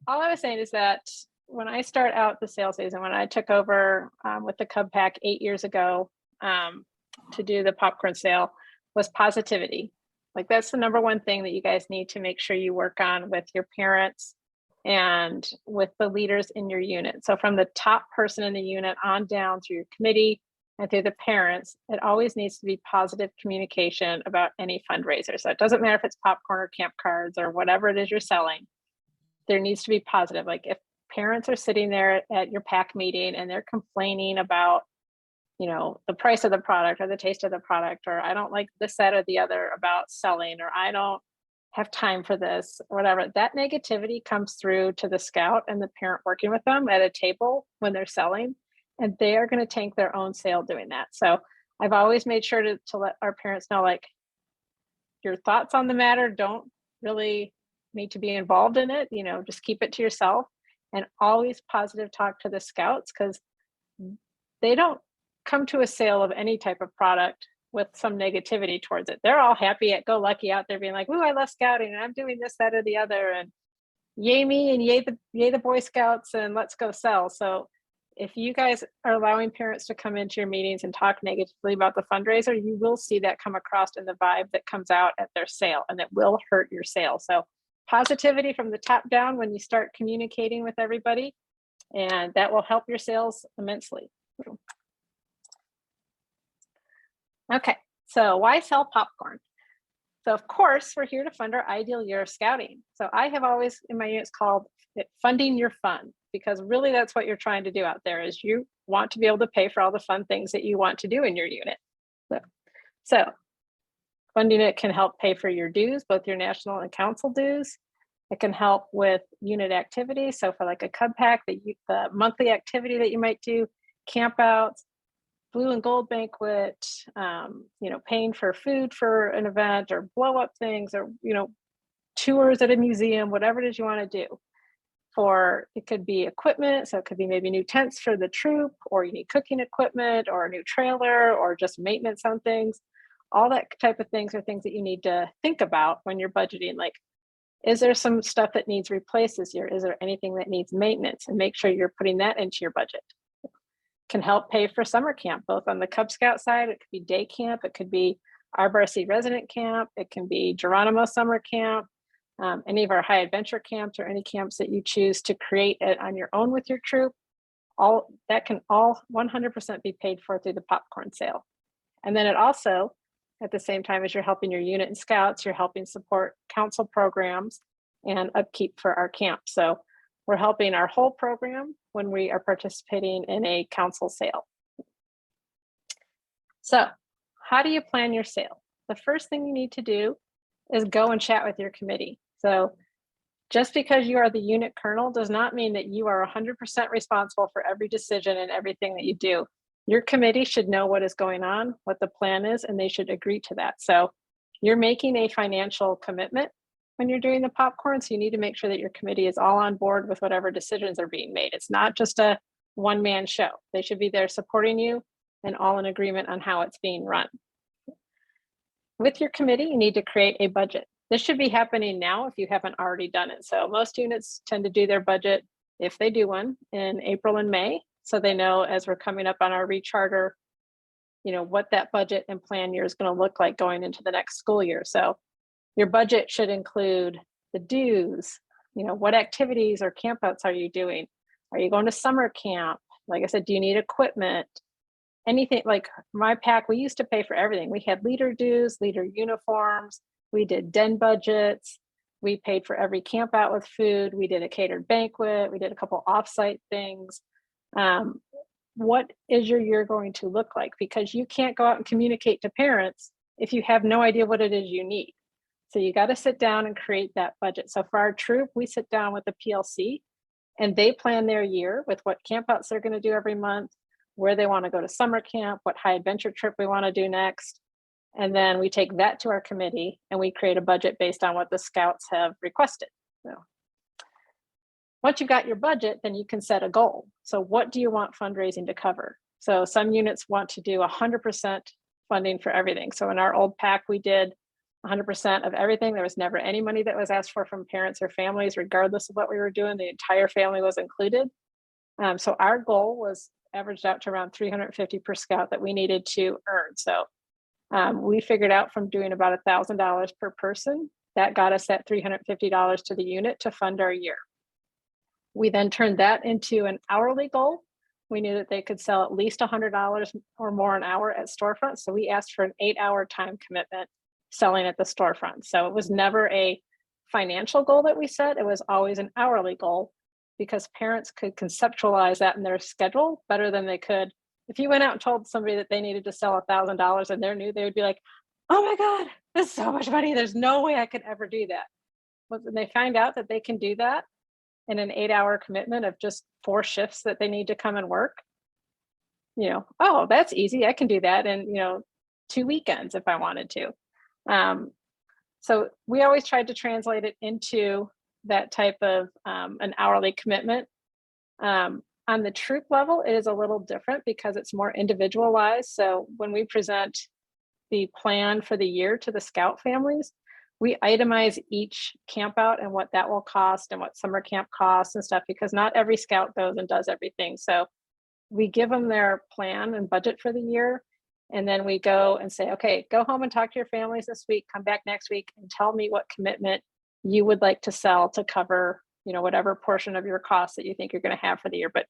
All I was saying is that when I start out the sales season, when I took over with the Cub Pack 8 years ago to do the popcorn sale, was positivity. Like that's the number one thing that you guys need to make sure you work on with your parents and with the leaders in your unit. So from the top person in the unit on down through your committee and through the parents, it always needs to be positive communication about any fundraiser. So it doesn't matter if it's popcorn or camp cards or whatever it is you're selling. There needs to be positive. Like if parents are sitting there at your pack meeting and they're complaining about, the price of the product or the taste of the product, or I don't like this, that, or the other about selling, or I don't have time for this, or whatever, that negativity comes through to the scout and the parent working with them at a table when they're selling, and they are going to tank their own sale doing that. So I've always made sure to let our parents know, like, your thoughts on the matter don't really need to be involved in it, just keep it to yourself, and always positive talk to the scouts, because they don't come to a sale of any type of product with some negativity towards it. They're all happy at go lucky out there being like, "Ooh, I love scouting and I'm doing this, that, or the other, and yay me and yay the Boy Scouts, and let's go sell." So if you guys are allowing parents to come into your meetings and talk negatively about the fundraiser, you will see that come across in the vibe that comes out at their sale, and it will hurt your sale. So positivity from the top down when you start communicating with everybody, and that will help your sales immensely. Okay, so why sell popcorn? So of course, we're here to fund our ideal year of scouting. So I have always in my units called it funding your fun, because really that's what you're trying to do out there, is you want to be able to pay for all the fun things that you want to do in your unit. So funding it can help pay for your dues, both your national and council dues. It can help with unit activities. So for like a Cub Pack, the monthly activity that you might do, campouts, blue and gold banquet, paying for food for an event, or blow up things, or, tours at a museum, whatever it is you want to do. It could be equipment. So it could be maybe new tents for the troop, or you need cooking equipment, or a new trailer, or just maintenance on things. All that type of things are things that you need to think about when you're budgeting. Like, is there some stuff that needs replaced this year? Is there anything that needs maintenance? And make sure you're putting that into your budget. Can help pay for summer camp, both on the Cub Scout side. It could be day camp, it could be RBRC resident camp, it can be Geronimo summer camp, any of our high adventure camps, or any camps that you choose to create it on your own with your troop. All that can all 100% be paid for through the popcorn sale. And then it also, at the same time as you're helping your unit and scouts, you're helping support council programs and upkeep for our camp. So we're helping our whole program when we are participating in a council sale. So how do you plan your sale? The first thing you need to do is go and chat with your committee. So just because you are the unit colonel does not mean that you are 100% responsible for every decision and everything that you do. Your committee should know what is going on, what the plan is, and they should agree to that. So you're making a financial commitment when you're doing the popcorn, so you need to make sure that your committee is all on board with whatever decisions are being made. It's not just a one-man show. They should be there supporting you and all in agreement on how it's being run. With your committee, you need to create a budget. This should be happening now if you haven't already done it. So most units tend to do their budget, if they do one, in April and May, so they know as we're coming up on our recharter, what that budget and plan year is going to look like going into the next school year. So your budget should include the dues, what activities or campouts are you doing? Are you going to summer camp? Like I said, do you need equipment? Anything. Like my pack, we used to pay for everything. We had leader dues, leader uniforms, we did den budgets, we paid for every camp out with food, we did a catered banquet, we did a couple offsite things. What is your year going to look like? Because you can't go out and communicate to parents if you have no idea what it is you need. So you got to sit down and create that budget. So for our troop, we sit down with the PLC and they plan their year with what campouts they're going to do every month, where they want to go to summer camp, what high adventure trip we want to do next. And then we take that to our committee and we create a budget based on what the scouts have requested. So once you've got your budget, then you can set a goal. So what do you want fundraising to cover? So some units want to do 100% funding for everything. So in our old pack, we did 100% of everything. There was never any money that was asked for from parents or families, regardless of what we were doing. The entire family was included. So our goal was averaged out to around 350 per scout that we needed to earn. So we figured out from doing about $1,000 per person, that got us at $350 to the unit to fund our year. We then turned that into an hourly goal. We knew that they could sell at least $100 or more an hour at Storefront. So we asked for an 8-hour time commitment selling at the storefront. So it was never a financial goal that we set. It was always an hourly goal, because parents could conceptualize that in their schedule better than they could. If you went out and told somebody that they needed to sell $1,000 and they're new, they would be like, oh my God, that's so much money. There's no way I could ever do that. But when they find out that they can do that in an 8-hour commitment of just 4 shifts that they need to come and work, oh, that's easy. I can do that in, 2 weekends if I wanted to. So we always tried to translate it into that type of an hourly commitment. On the troop level, it is a little different because it's more individualized. So when we present the plan for the year to the scout families, we itemize each camp out and what that will cost and what summer camp costs and stuff, because not every scout goes and does everything. So we give them their plan and budget for the year. And then we go and say, okay, go home and talk to your families this week, come back next week and tell me what commitment you would like to sell to cover, whatever portion of your costs that you think you're going to have for the year. But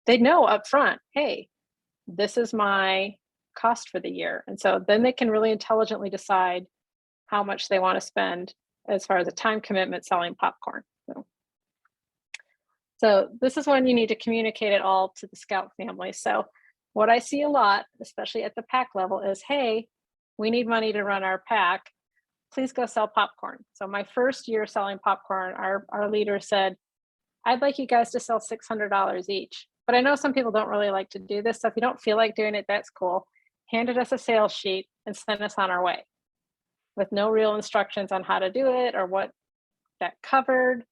they know up front, hey, this is my cost for the year. And so then they can really intelligently decide how much they want to spend as far as a time commitment selling popcorn. So this is when you need to communicate it all to the scout family. So what I see a lot, especially at the pack level, is, hey, we need money to run our pack. Please go sell popcorn. So my first year selling popcorn, our leader said, I'd like you guys to sell $600 each. But I know some people don't really like to do this. So if you don't feel like doing it, that's cool. Handed us a sales sheet and sent us on our way with no real instructions on how to do it or what that covered.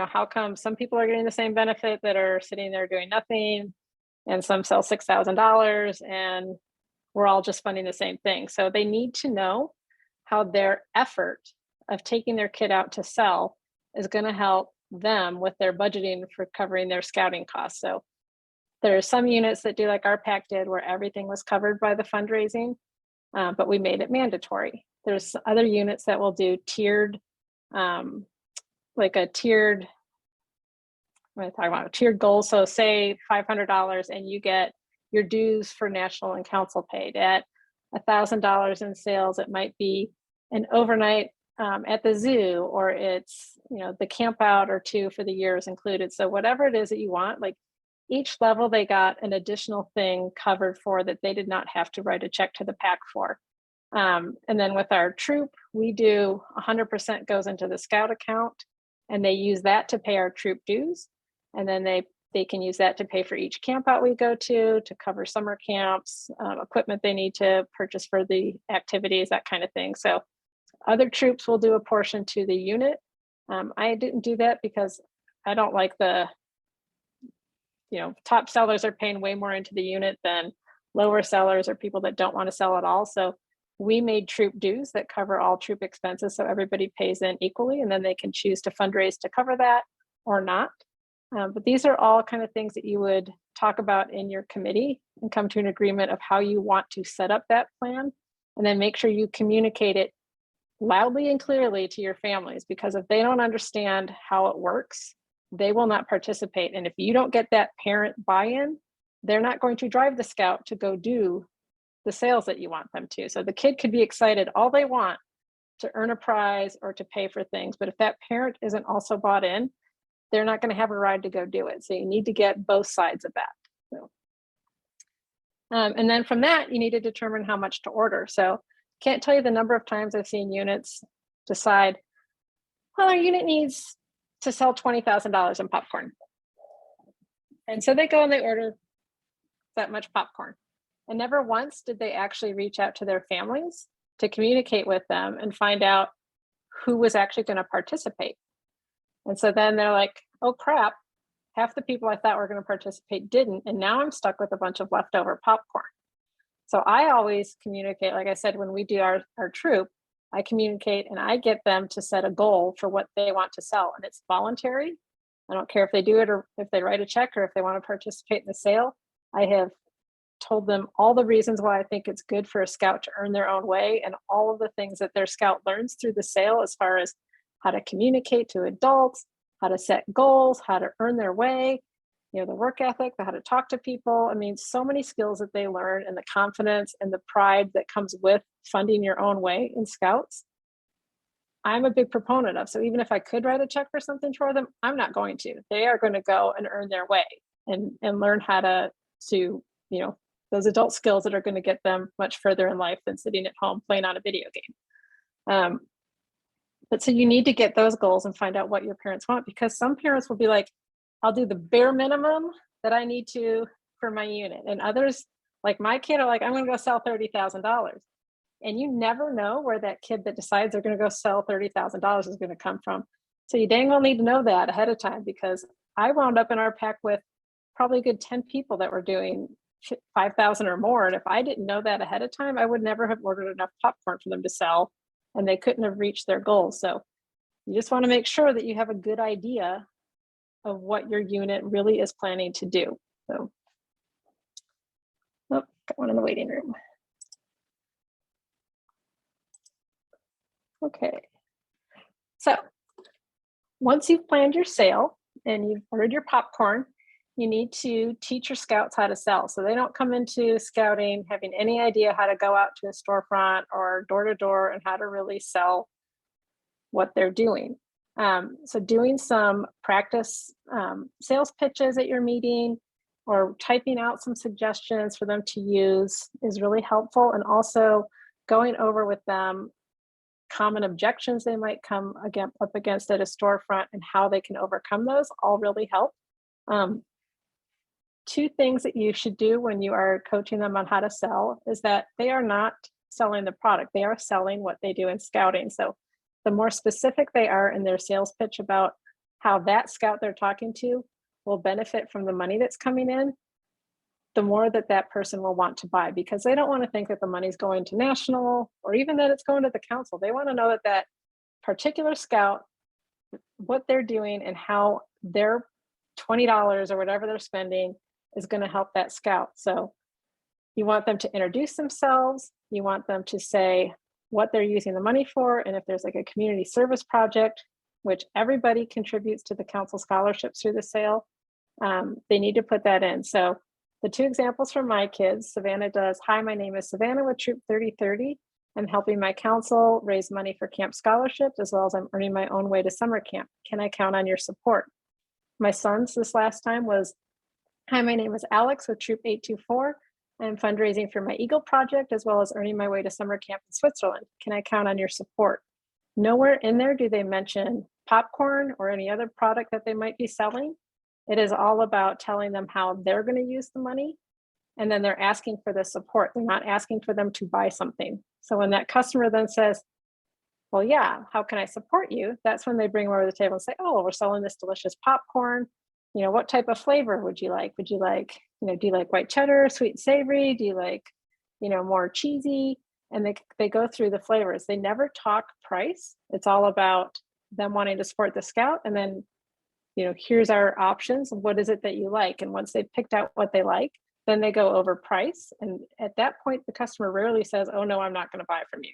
How come some people are getting the same benefit that are sitting there doing nothing, and some sell $6,000 and we're all just funding the same thing. So they need to know how their effort of taking their kid out to sell is going to help them with their budgeting for covering their scouting costs. So there are some units that do like our pack did, where everything was covered by the fundraising, but we made it mandatory. There's other units that will do tiered, like a tiered, what am I talking about? A tiered goal. So say $500 and you get your dues for national and council paid. At $1,000 in sales, it might be an overnight at the zoo, or it's, the camp out or 2 for the year is included. So whatever it is that you want, like each level, they got an additional thing covered for that they did not have to write a check to the pack for. And then with our troop, we do 100% goes into the scout account, and they use that to pay our troop dues. And then they can use that to pay for each camp out we go to cover summer camps, equipment they need to purchase for the activities, that kind of thing. So other troops will do a portion to the unit. I didn't do that because I don't like the, top sellers are paying way more into the unit than lower sellers or people that don't want to sell at all. So we made troop dues that cover all troop expenses. So everybody pays in equally, and then they can choose to fundraise to cover that or not. But these are all kind of things that you would talk about in your committee and come to an agreement of how you want to set up that plan, and then make sure you communicate it loudly and clearly to your families, because if they don't understand how it works, they will not participate. And if you don't get that parent buy-in, they're not going to drive the scout to go do the sales that you want them to. So the kid could be excited all they want to earn a prize or to pay for things, but if that parent isn't also bought in, they're not going to have a ride to go do it. So you need to get both sides of that. So, and then from that, you need to determine how much to order. So can't tell you the number of times I've seen units decide, well, our unit needs to sell $20,000 in popcorn. And so they go and they order that much popcorn. And never once did they actually reach out to their families to communicate with them and find out who was actually going to participate. And so then they're like, oh crap, half the people I thought were going to participate didn't. And now I'm stuck with a bunch of leftover popcorn. So I always communicate, like I said, when we do our troop, I communicate and I get them to set a goal for what they want to sell. And it's voluntary. I don't care if they do it or if they write a check or if they want to participate in the sale. I have told them all the reasons why I think it's good for a scout to earn their own way and all of the things that their scout learns through the sale as far as how to communicate to adults, how to set goals, how to earn their way, the work ethic, how to talk to people. I mean, so many skills that they learn and the confidence and the pride that comes with funding your own way in scouts. I'm a big proponent of. So even if I could write a check for something for them, I'm not going to. They are going to go and earn their way and learn how to those adult skills that are going to get them much further in life than sitting at home playing on a video game. But so you need to get those goals and find out what your parents want, because some parents will be like, I'll do the bare minimum that I need to for my unit. And others, like my kid, are like, I'm going to go sell $30,000. And you never know where that kid that decides they're going to go sell $30,000 is going to come from. So you dang well need to know that ahead of time, because I wound up in our pack with probably a good 10 people that were doing 5,000 or more. And if I didn't know that ahead of time, I would never have ordered enough popcorn for them to sell, and they couldn't have reached their goals. So you just want to make sure that you have a good idea of what your unit really is planning to do. So, got one in the waiting room. Okay. So once you've planned your sale and you've ordered your popcorn, you need to teach your scouts how to sell. So they don't come into scouting having any idea how to go out to a storefront or door to door and how to really sell what they're doing. So doing some practice sales pitches at your meeting or typing out some suggestions for them to use is really helpful. And also going over with them common objections they might come up against at a storefront and how they can overcome those all really help. Two things that you should do when you are coaching them on how to sell is that they are not selling the product. They are selling what they do in scouting. So the more specific they are in their sales pitch about how that scout they're talking to will benefit from the money that's coming in, the more that that person will want to buy, because they don't want to think that the money's going to national or even that it's going to the council. They want to know that that particular scout, what they're doing and how their $20 or whatever they're spending is going to help that scout. So you want them to introduce themselves. You want them to say what they're using the money for. And if there's like a community service project, which everybody contributes to the council scholarships through the sale, they need to put that in. So the two examples from my kids, Savannah does, hi, my name is Savannah with Troop 3030. I'm helping my council raise money for camp scholarships, as well as I'm earning my own way to summer camp. Can I count on your support? My son's this last time was, hi, my name is Alex with Troop 824. I'm fundraising for my Eagle project, as well as earning my way to summer camp in Switzerland. Can I count on your support? Nowhere in there do they mention popcorn or any other product that they might be selling. It is all about telling them how they're going to use the money. And then they're asking for the support. They're not asking for them to buy something. So when that customer then says, well, yeah, how can I support you? That's when they bring them over to the table and say, oh, we're selling this delicious popcorn. What type of flavor would you like? Would you like, do you like white cheddar, sweet and savory? Do you like, more cheesy? And they go through the flavors. They never talk price. It's all about them wanting to support the scout. And then, here's our options. What is it that you like? And once they've picked out what they like, then they go over price. And at that point, the customer rarely says, oh, no, I'm not going to buy from you.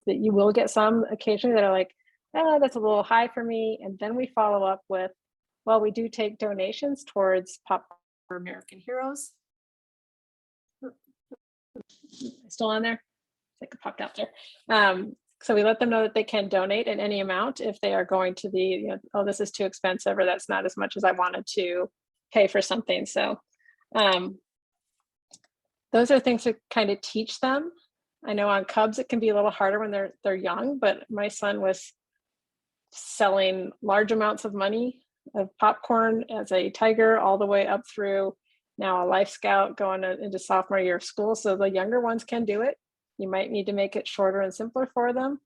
That you will get some occasionally that are like, oh, that's a little high for me. And then we follow up with, well, we do take donations towards Popcorn for American Heroes. Still on there? I think it popped out there. So we let them know that they can donate in any amount if they are going to the, oh, this is too expensive, or that's not as much as I wanted to pay for something. So those are things to kind of teach them. I know on Cubs, it can be a little harder when they're young, but my son was selling large amounts of money of popcorn as a Tiger all the way up through now a Life Scout going into sophomore year of school. So the younger ones can do it. You might need to make it shorter and simpler for them,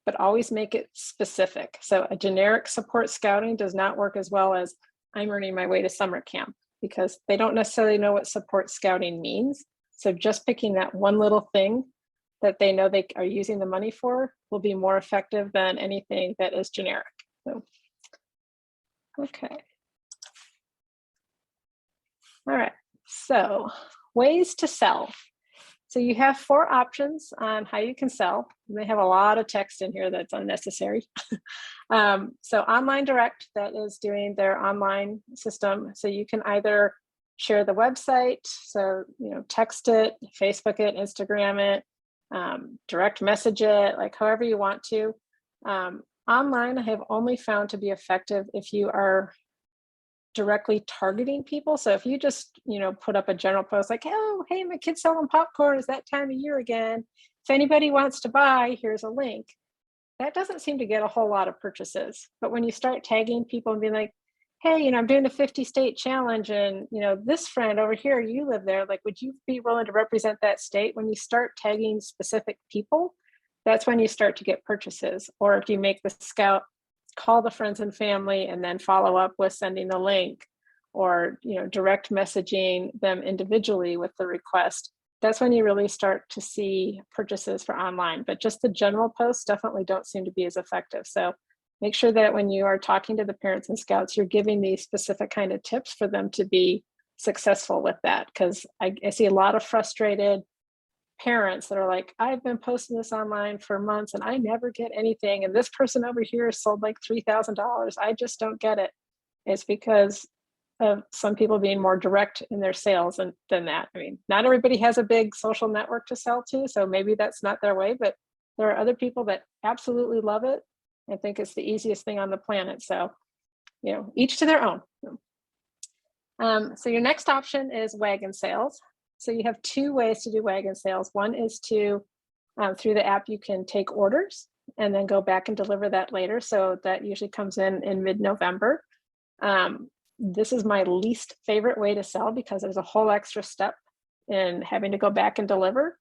but always make it specific. So a generic support scouting does not work as well as I'm earning my way to summer camp, because they don't necessarily know what support scouting means. So just picking that one little thing that they know they are using the money for will be more effective than anything that is generic. So, okay. All right, so ways to sell. So you have 4 options on how you can sell. They have a lot of text in here that's unnecessary. So online direct, that is doing their online system. So you can either share the website, so text it, Facebook it, Instagram it, direct message it, like however you want to. Online, I have only found to be effective if you are directly targeting people. So if you just, put up a general post like, oh, hey, my kid's selling popcorn, it's that time of year again. If anybody wants to buy, here's a link. That doesn't seem to get a whole lot of purchases. But when you start tagging people and being like, hey, I'm doing a 50-state challenge and, this friend over here, you live there, like, would you be willing to represent that state? When you start tagging specific people, that's when you start to get purchases. Or if you make the scout call the friends and family and then follow up with sending the link, or direct messaging them individually with the request, that's when you really start to see purchases for online. But just the general posts definitely don't seem to be as effective. So make sure that when you are talking to the parents and scouts, you're giving these specific kind of tips for them to be successful with that. Because I see a lot of frustrated parents that are like, I've been posting this online for months and I never get anything. And this person over here sold like $3,000. I just don't get it. It's because of some people being more direct in their sales than that. I mean, not everybody has a big social network to sell to, so maybe that's not their way, but there are other people that absolutely love it and think it's the easiest thing on the planet. So, each to their own. So your next option is wagon sales. So you have 2 ways to do wagon sales. One is to, through the app, you can take orders and then go back and deliver that later. So that usually comes in mid-November. This is my least favorite way to sell because there's a whole extra step in having to go back and deliver.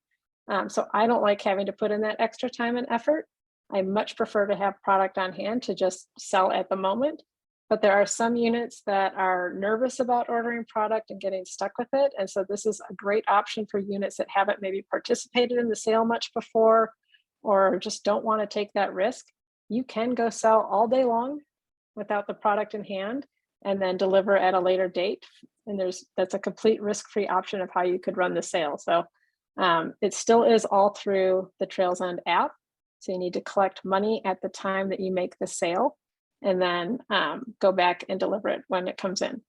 So I don't like having to put in that extra time and effort. I much prefer to have product on hand to just sell at the moment. But there are some units that are nervous about ordering product and getting stuck with it. And so this is a great option for units that haven't maybe participated in the sale much before, or just don't want to take that risk. You can go sell all day long without the product in hand and then deliver at a later date. And that's a complete risk-free option of how you could run the sale. So it still is all through the Trails End app. So you need to collect money at the time that you make the sale, and then go back and deliver it when it comes in.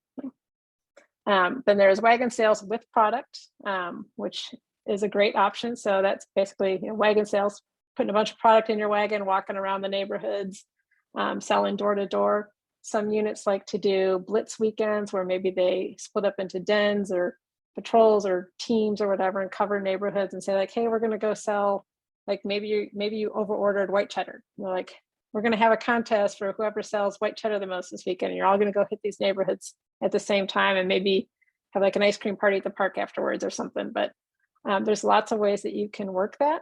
Then there's wagon sales with product, which is a great option. So that's basically wagon sales, putting a bunch of product in your wagon, walking around the neighborhoods, selling door to door. Some units like to do blitz weekends where maybe they split up into dens or patrols or teams or whatever and cover neighborhoods and say like, hey, we're going to go sell, like maybe you over ordered white cheddar. They're like, we're going to have a contest for whoever sells white cheddar the most this weekend. And you're all going to go hit these neighborhoods at the same time and maybe have like an ice cream party at the park afterwards or something. But there's lots of ways that you can work that.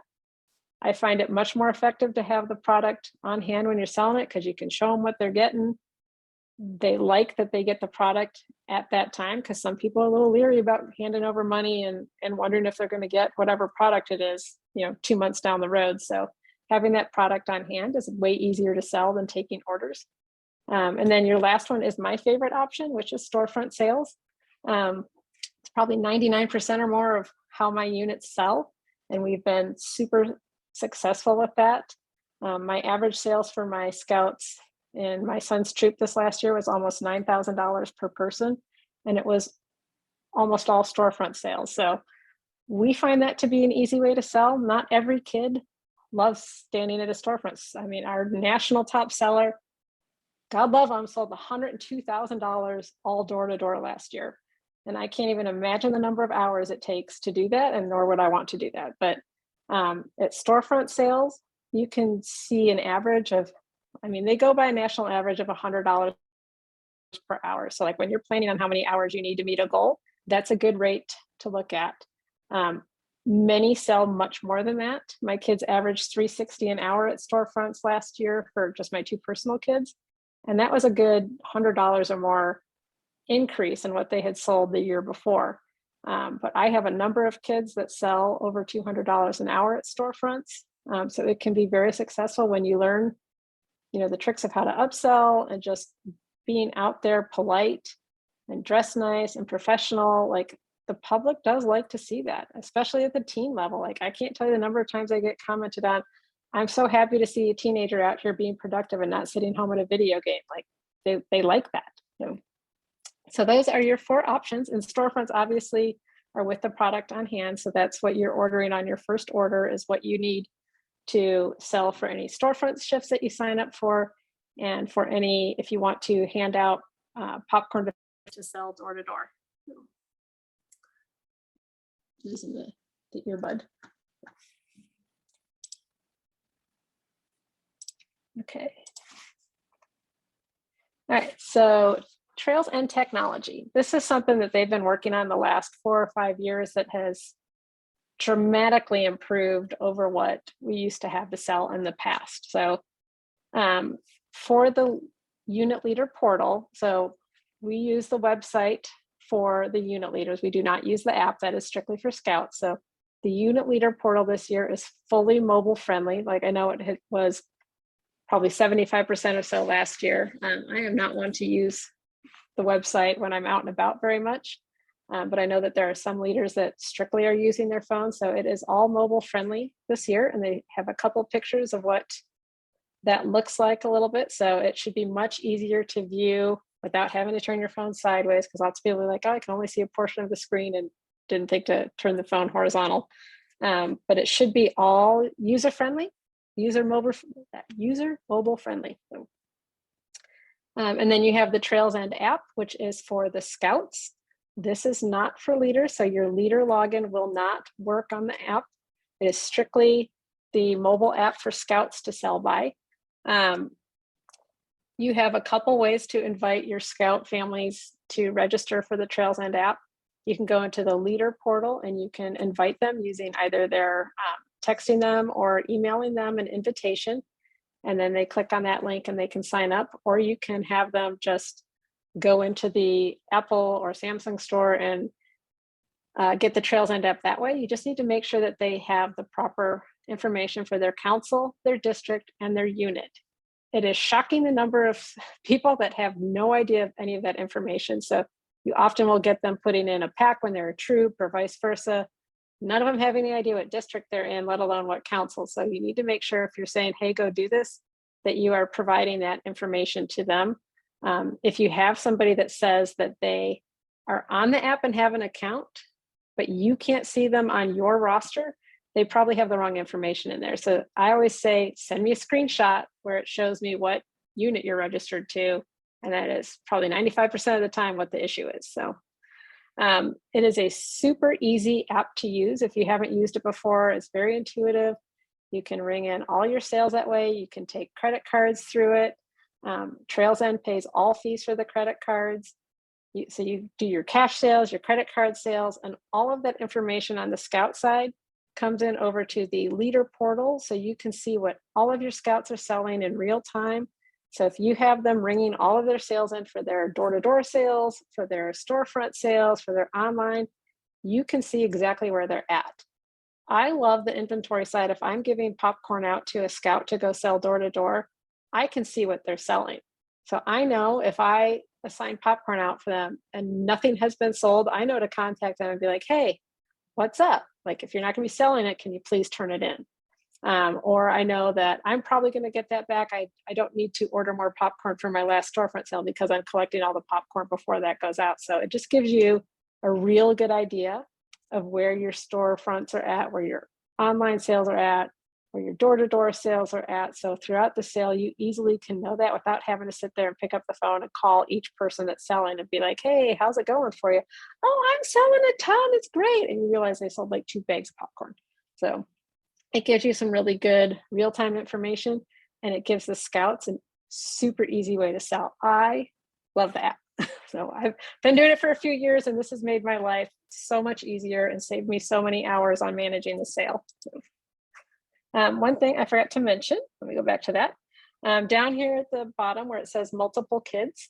I find it much more effective to have the product on hand when you're selling it because you can show them what they're getting. They like that they get the product at that time because some people are a little leery about handing over money and wondering if they're going to get whatever product it is, 2 months down the road. So having that product on hand is way easier to sell than taking orders. And then your last one is my favorite option, which is storefront sales. It's probably 99% or more of how my units sell. And we've been super successful with that. My average sales for my scouts in my son's troop this last year was almost $9,000 per person. And it was almost all storefront sales. So we find that to be an easy way to sell. Not every kid loves standing at a storefront. I mean, our national top seller, God love him, sold $102,000 all door to door last year. And I can't even imagine the number of hours it takes to do that, and nor would I want to do that. But at storefront sales, you can see an average of, they go by a national average of $100 per hour. So like when you're planning on how many hours you need to meet a goal, that's a good rate to look at. Many sell much more than that. My kids averaged $360 an hour at storefronts last year for just my 2 personal kids. And that was a good $100 or more increase in what they had sold the year before. But I have a number of kids that sell over $200 an hour at Storefronts. So it can be very successful when you learn, the tricks of how to upsell and just being out there polite and dressed nice and professional. Like, the public does like to see that, especially at the teen level. Like, I can't tell you the number of times I get commented on, I'm so happy to see a teenager out here being productive and not sitting home in a video game. Like, they like that. So those are your 4 options, and Storefronts obviously are with the product on hand. So that's what you're ordering on your first order, is what you need to sell for any Storefront shifts that you sign up for, and for any, if you want to hand out popcorn to sell door to door. Using the earbud. Okay. All right, so Trails and technology. This is something that they've been working on the last 4 or 5 years that has dramatically improved over what we used to have to sell in the past. So for the unit leader portal, so we use the website for the unit leaders. We do not use the app. That is strictly for scouts. So the unit leader portal this year is fully mobile friendly. Like, I know it was probably 75% or so last year. I am not one to use the website when I'm out and about very much, but I know that there are some leaders that strictly are using their phones. So it is all mobile friendly this year, and they have a couple pictures of what that looks like a little bit. So it should be much easier to view without having to turn your phone sideways, because lots of people are like, oh, I can only see a portion of the screen and didn't think to turn the phone horizontal. But it should be all user friendly, user mobile friendly. So, and then you have the Trails End app, which is for the scouts. This is not for leaders, so your leader login will not work on the app. It is strictly the mobile app for scouts to sell by. You have a couple ways to invite your scout families to register for the Trails End app. You can go into the leader portal and you can invite them using either their texting them or emailing them an invitation. And then they click on that link and they can sign up, or you can have them just go into the Apple or Samsung store and get the Trails End app that way. You just need to make sure that they have the proper information for their council, their district, and their unit. It is shocking the number of people that have no idea of any of that information. So you often will get them putting in a pack when they're a troop or vice versa. None of them have any idea what district they're in, let alone what council. So you need to make sure, if you're saying, hey, go do this, that you are providing that information to them. If you have somebody that says that they are on the app and have an account, but you can't see them on your roster, they probably have the wrong information in there. So I always say, send me a screenshot where it shows me what unit you're registered to. And that is probably 95% of the time what the issue is. So it is a super easy app to use. If you haven't used it before, it's very intuitive. You can ring in all your sales that way. You can take credit cards through it. Trails End pays all fees for the credit cards. So you do your cash sales, your credit card sales, and all of that information on the scout side comes in over to the leader portal. So you can see what all of your scouts are selling in real time. So if you have them ringing all of their sales in for their door-to-door sales, for their storefront sales, for their online, you can see exactly where they're at. I love the inventory side. If I'm giving popcorn out to a scout to go sell door-to-door, I can see what they're selling. So I know if I assign popcorn out for them and nothing has been sold, I know to contact them and be like, hey, what's up? Like, if you're not going to be selling it, can you please turn it in? Or I know that I'm probably going to get that back. I don't need to order more popcorn for my last storefront sale because I'm collecting all the popcorn before that goes out. So it just gives you a real good idea of where your storefronts are at, where your online sales are at, where your door-to-door sales are at. So throughout the sale, you easily can know that without having to sit there and pick up the phone and call each person that's selling and be like, hey, how's it going for you? Oh, I'm selling a ton. It's great. And you realize they sold like 2 bags of popcorn. So it gives you some really good real-time information, and it gives the scouts a super easy way to sell. I love the app. So I've been doing it for a few years, and this has made my life so much easier and saved me so many hours on managing the sale. So, one thing I forgot to mention, let me go back to that. Down here at the bottom where it says multiple kids,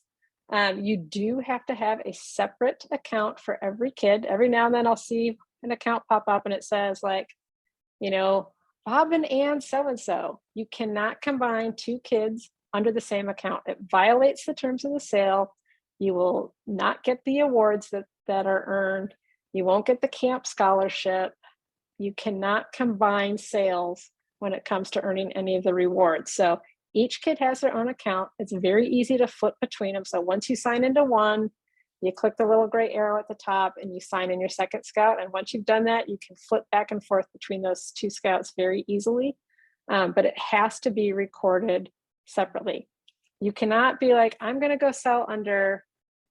You do have to have a separate account for every kid. Every now and then I'll see an account pop up and it says like, you know, Bob and Ann so-and-so. You cannot combine two kids under the same account. It violates the terms of the sale. You will not get the awards that are earned. You won't get the camp scholarship. You cannot combine sales when it comes to earning any of the rewards. So each kid has their own account. It's very easy to flip between them. So once you sign into one, you click the little gray arrow at the top and you sign in your second scout. And once you've done that, you can flip back and forth between those two scouts very easily. But it has to be recorded separately. You cannot be like, I'm going to go sell under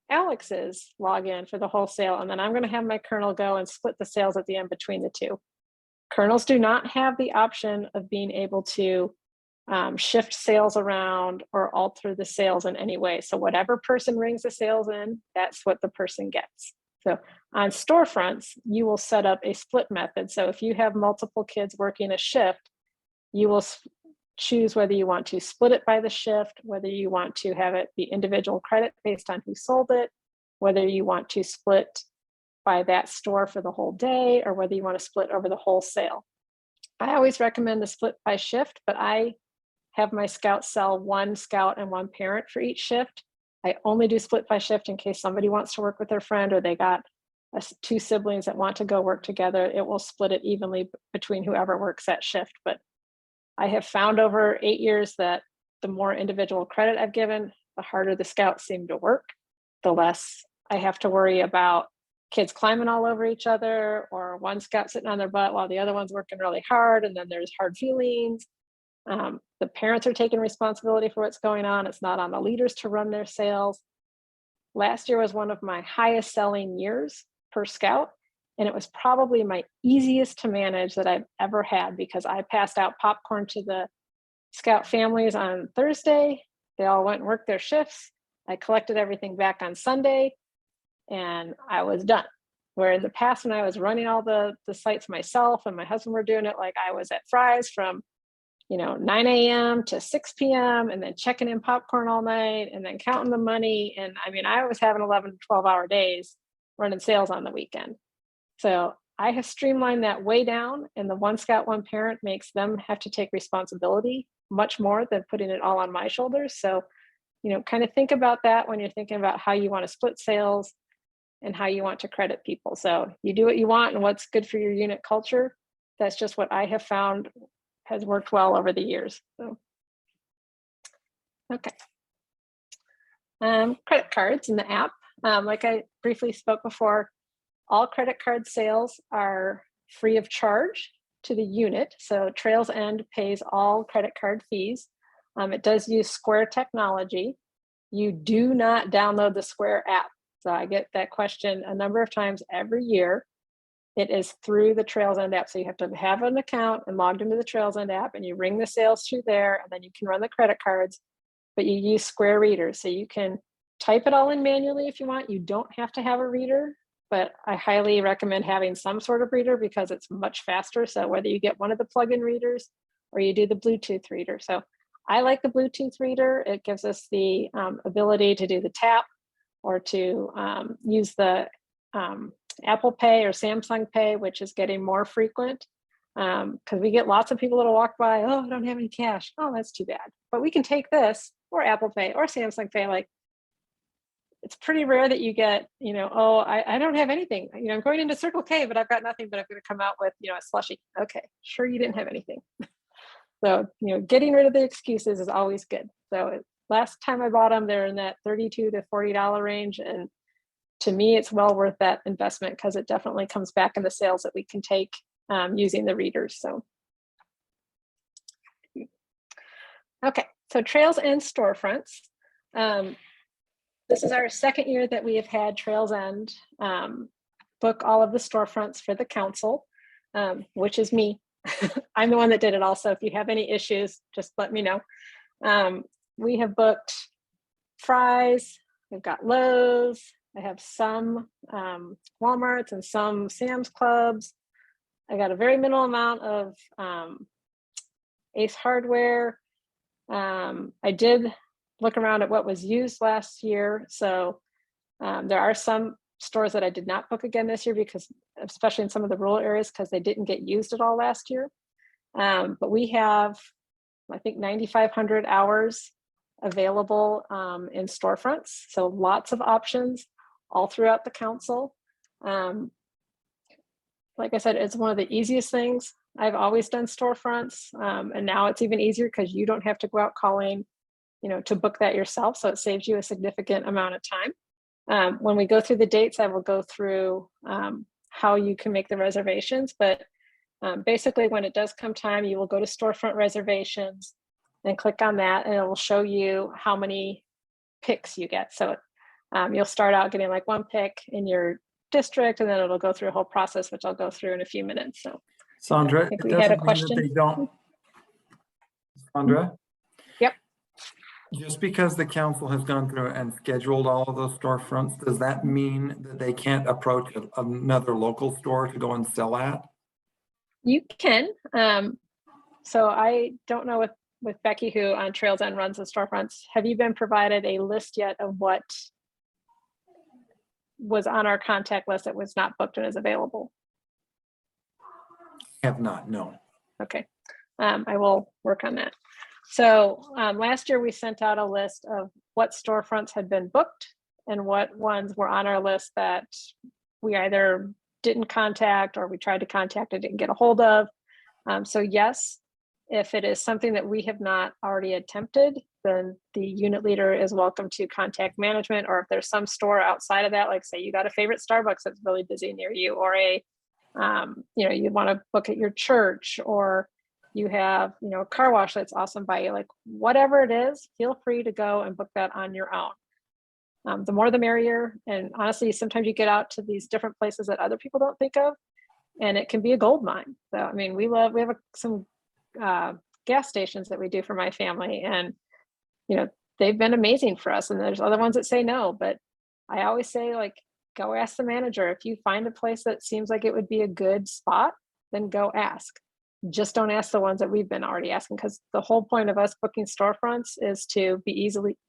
Alex's login for the wholesale, and then I'm going to have my colonel go and split the sales at the end between the two. Colonels do not have the option of being able to shift sales around or alter the sales in any way. So whatever person rings the sales in, that's what the person gets. So on Storefronts, you will set up a split method. So if you have multiple kids working a shift, you will choose whether you want to split it by the shift, whether you want to have it be individual credit based on who sold it, whether you want to split by that store for the whole day, or whether you want to split over the whole sale. I always recommend the split by shift, but I have my scouts sell one scout and one parent for each shift. I only do split by shift in case somebody wants to work with their friend or they got two siblings that want to go work together. It will split it evenly between whoever works that shift. But I have found over 8 years that the more individual credit I've given, the harder the scouts seem to work, the less I have to worry about kids climbing all over each other, or one scout sitting on their butt while the other one's working really hard, and then there's hard feelings. The parents are taking responsibility for what's going on. It's not on the leaders to run their sales. Last year was one of my highest selling years per scout, and it was probably my easiest to manage that I've ever had, because I passed out popcorn to the scout families on Thursday. They all went and worked their shifts. I collected everything back on Sunday, and I was done. Where in the past, when I was running all the sites myself and my husband were doing it, like I was at Fry's from 9 a.m. to 6 p.m. and then checking in popcorn all night and then counting the money. And I mean, I was having 11 to 12 hour days running sales on the weekend. So I have streamlined that way down, and the one scout, one parent makes them have to take responsibility much more than putting it all on my shoulders. So, kind of think about that when you're thinking about how you want to split sales and how you want to credit people. So you do what you want and what's good for your unit culture. That's just what I have found has worked well over the years. So, okay. Credit cards in the app. Like I briefly spoke before, all credit card sales are free of charge to the unit. So Trails End pays all credit card fees. It does use Square technology. You do not download the Square app. So I get that question a number of times every year. It is through the Trails End app. So you have to have an account and logged into the Trails End app, and you ring the sales through there, and then you can run the credit cards, but you use Square readers. So you can type it all in manually if you want. You don't have to have a reader, but I highly recommend having some sort of reader because it's much faster. So whether you get one of the plug-in readers or you do the Bluetooth reader. So I like the Bluetooth reader. It gives us the ability to do the tap or to use the Apple Pay or Samsung Pay, which is getting more frequent, because we get lots of people that'll walk by, oh, I don't have any cash. Oh, that's too bad. But we can take this, or Apple Pay or Samsung Pay. Like, it's pretty rare that you get, oh, I don't have anything. I'm going into Circle K, but I've got nothing, but I'm going to come out with, a slushie. Okay, sure, you didn't have anything. So, getting rid of the excuses is always good. So last time I bought them, they're in that $32 to $40 range. And to me, it's well worth that investment because it definitely comes back in the sales that we can take using the readers. So, okay, so Trails End Storefronts. This is our second year that we have had Trails End book all of the storefronts for the council, which is me. I'm the one that did it also. If you have any issues, just let me know. We have booked Fry's, we've got Lowe's, I have some Walmarts and some Sam's Clubs. I got a very minimal amount of Ace Hardware. I did look around at what was used last year. So there are some stores that I did not book again this year because, especially in some of the rural areas, because they didn't get used at all last year. But we have, I think, 9,500 hours available in storefronts. So lots of options all throughout the council. Like I said, it's one of the easiest things. I've always done storefronts, and now it's even easier because you don't have to go out calling, to book that yourself. So it saves you a significant amount of time. When we go through the dates, I will go through how you can make the reservations. But basically, when it does come time, you will go to storefront reservations and click on that, and it will show you how many picks you get. So you'll start out getting like one pick in your district, and then it'll go through a whole process, which I'll go through in a few minutes. So, Sandra, I think it we had a doesn't mean that question. they don't. Sandra? Yep. Just because the council has gone through and scheduled all of those storefronts, does that mean that they can't approach another local store to go and sell at? You can. So I don't know with Becky, who on Trails End runs the storefronts, have you been provided a list yet of what was on our contact list that was not booked and is available? I have not, no. Okay. I will work on that. So last year we sent out a list of what storefronts had been booked and what ones were on our list that we either didn't contact or we tried to contact and didn't get a hold of. So yes, if it is something that we have not already attempted, then the unit leader is welcome to contact management. Or if there's some store outside of that, like say you got a favorite Starbucks that's really busy near you, or a you want to book at your church, or you have a car wash that's awesome by you, like whatever it is, feel free to go and book that on your own. The more the merrier. And honestly, sometimes you get out to these different places that other people don't think of, and it can be a gold mine. So I mean, we have some gas stations that we do for my family, and they've been amazing for us. And there's other ones that say no, but I always say, like, go ask the manager. If you find a place that seems like it would be a good spot, then go ask. Just don't ask the ones that we've been already asking, because the whole point of us booking storefronts is to be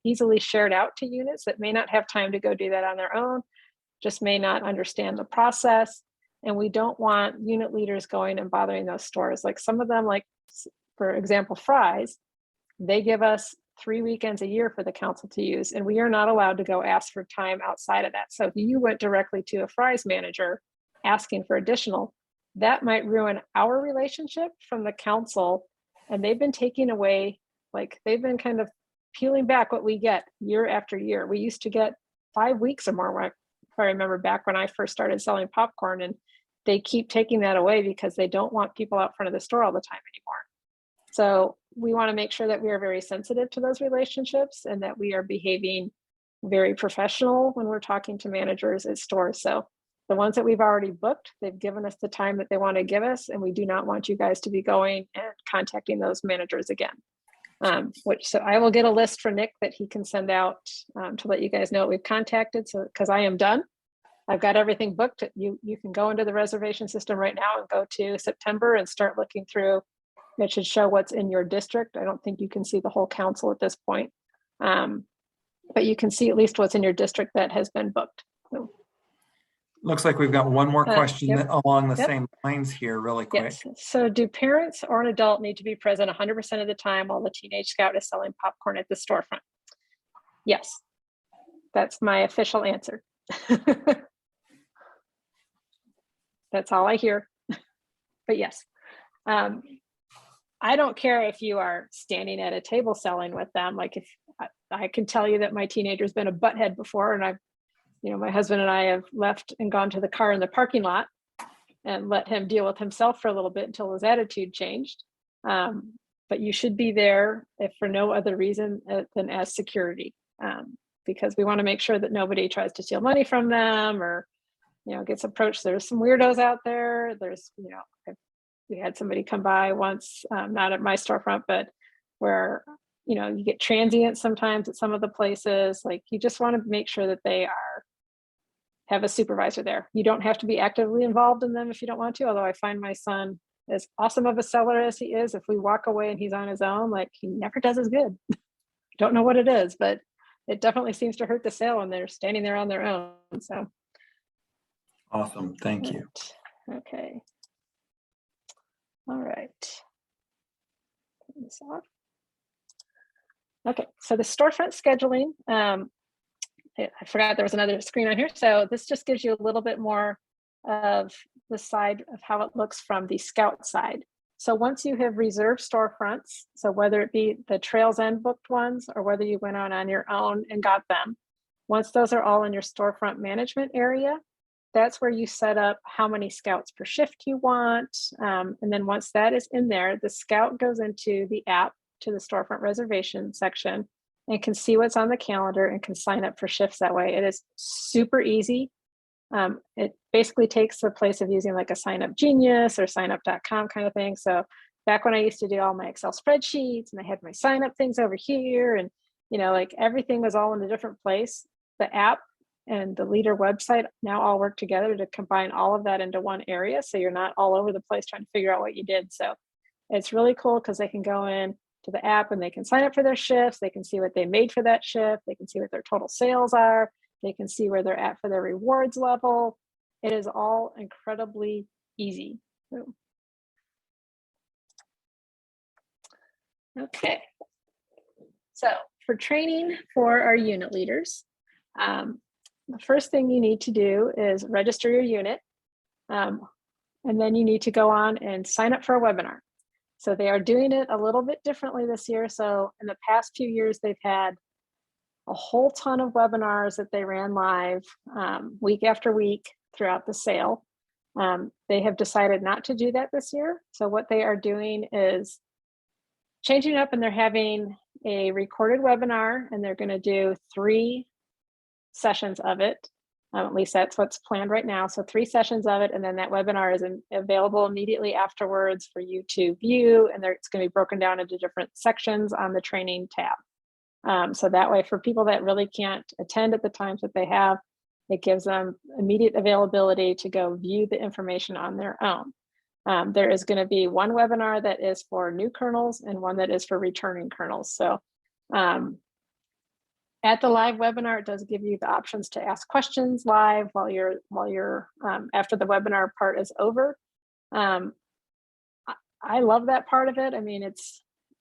easily shared out to units that may not have time to go do that on their own, just may not understand the process. And we don't want unit leaders going and bothering those stores. Like some of them, like for example, Fry's, they give us 3 weekends a year for the council to use, and we are not allowed to go ask for time outside of that. So if you went directly to a Fry's manager asking for additional, that might ruin our relationship from the council. And they've been taking away, like they've been kind of peeling back what we get year after year. We used to get 5 weeks or more, if I remember back when I first started selling popcorn, and they keep taking that away because they don't want people out front of the store all the time anymore. So we want to make sure that we are very sensitive to those relationships and that we are behaving very professional when we're talking to managers at stores. So the ones that we've already booked, they've given us the time that they want to give us, and we do not want you guys to be going and contacting those managers again. So I will get a list for Nick that he can send out to let you guys know what we've contacted. So because I am done, I've got everything booked. You can go into the reservation system right now and go to September and start looking through. It should show what's in your district. I don't think you can see the whole council at this point, but you can see at least what's in your district that has been booked. So. Looks like we've got one more question Yep. along the same lines here really quick. Yes. So do parents or an adult need to be present 100% of the time while the teenage scout is selling popcorn at the storefront? Yes. That's my official answer. That's all I hear. But yes. I don't care if you are standing at a table selling with them. Like if I can tell you that my teenager's been a butthead before, and my husband and I have left and gone to the car in the parking lot and let him deal with himself for a little bit until his attitude changed. But you should be there if for no other reason than as security, because we want to make sure that nobody tries to steal money from them or, gets approached. There's some weirdos out there. We had somebody come by once, not at my storefront, but where, you get transients sometimes at some of the places. Like you just want to make sure that they have a supervisor there. You don't have to be actively involved in them if you don't want to, although I find my son, as awesome of a seller as he is, if we walk away and he's on his own, like he never does as good. don't know what it is, but it definitely seems to hurt the sale when they're standing there on their own. So, Awesome. Thank you. okay. All right. Turn this off. Okay, so the storefront scheduling, I forgot there was another screen on here. So this just gives you a little bit more of the side of how it looks from the Scout side. So once you have reserved storefronts, so whether it be the Trails End booked ones or whether you went out on your own and got them, once those are all in your storefront management area, that's where you set up how many scouts per shift you want. And then once that is in there, the Scout goes into the app to the storefront reservation section and can see what's on the calendar and can sign up for shifts that way. It is super easy. It basically takes the place of using like a sign up genius or signup.com kind of thing. So back when I used to do all my Excel spreadsheets and I had my sign up things over here and, you know, like everything was all in a different place, the app and the leader website now all work together to combine all of that into one area. So you're not all over the place trying to figure out what you did. So it's really cool because they can go in to the app and they can sign up for their shifts. They can see what they made for that shift. They can see what their total sales are. They can see where they're at for their rewards level. It is all incredibly easy. Okay. So for training for our unit leaders, the first thing you need to do is register your unit. And then you need to go on and sign up for a webinar. So they are doing it a little bit differently this year. So in the past few years, they've had a whole ton of webinars that they ran live week after week throughout the sale. They have decided not to do that this year. So what they are doing is changing up and they're having a recorded webinar and they're going to do 3 sessions of it. At least that's what's planned right now. So 3 sessions of it. And then that webinar is available immediately afterwards for you to view. And it's going to be broken down into different sections on the training tab. So that way for people that really can't attend at the times that they have, it gives them immediate availability to go view the information on their own. There is going to be one webinar that is for new kernels and one that is for returning kernels. So at the live webinar, it does give you the options to ask questions live while you're after the webinar part is over. I love that part of it. I mean,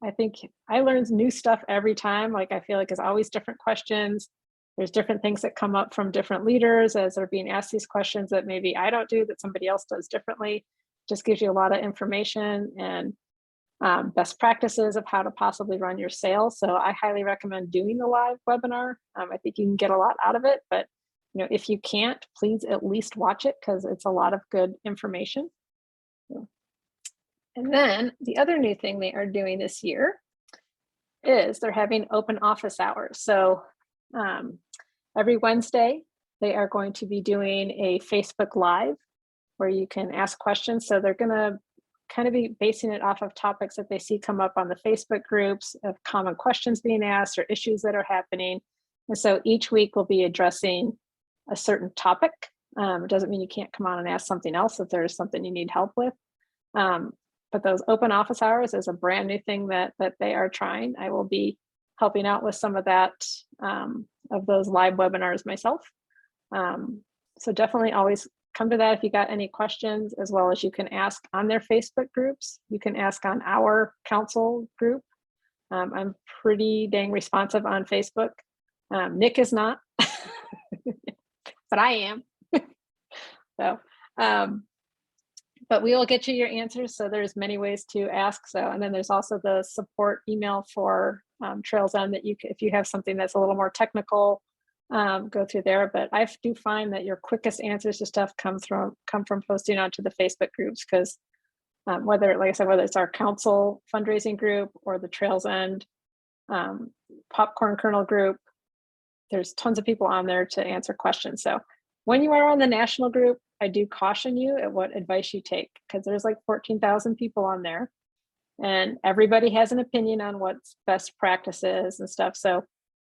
I think I learn new stuff every time. Like I feel like there's always different questions. There's different things that come up from different leaders as they're being asked these questions that maybe I don't do that somebody else does differently. Just gives you a lot of information and best practices of how to possibly run your sales. So I highly recommend doing the live webinar. I think you can get a lot out of it, but if you can't, please at least watch it because it's a lot of good information. And then the other new thing they are doing this year is they're having open office hours. So every Wednesday, they are going to be doing a Facebook Live where you can ask questions. So they're going to kind of be basing it off of topics that they see come up on the Facebook groups of common questions being asked or issues that are happening. And so each week we'll be addressing a certain topic. It doesn't mean you can't come on and ask something else if there's something you need help with. But those open office hours is a brand new thing that they are trying. I will be helping out with some of that, of those live webinars myself. So definitely always come to that if you got any questions, as well as you can ask on their Facebook groups. You can ask on our council group. I'm pretty dang responsive on Facebook. Nick is not, but I am. So, but we will get you your answers. So there's many ways to ask. So, and then there's also the support email for Trails End that if you have something that's a little more technical, go through there. But I do find that your quickest answers to stuff come from posting onto the Facebook groups because whether, like I said, whether it's our council fundraising group or the Trails End popcorn kernel group, there's tons of people on there to answer questions. So when you are on the national group, I do caution you at what advice you take because there's like 14,000 people on there and everybody has an opinion on what's best practices and stuff. So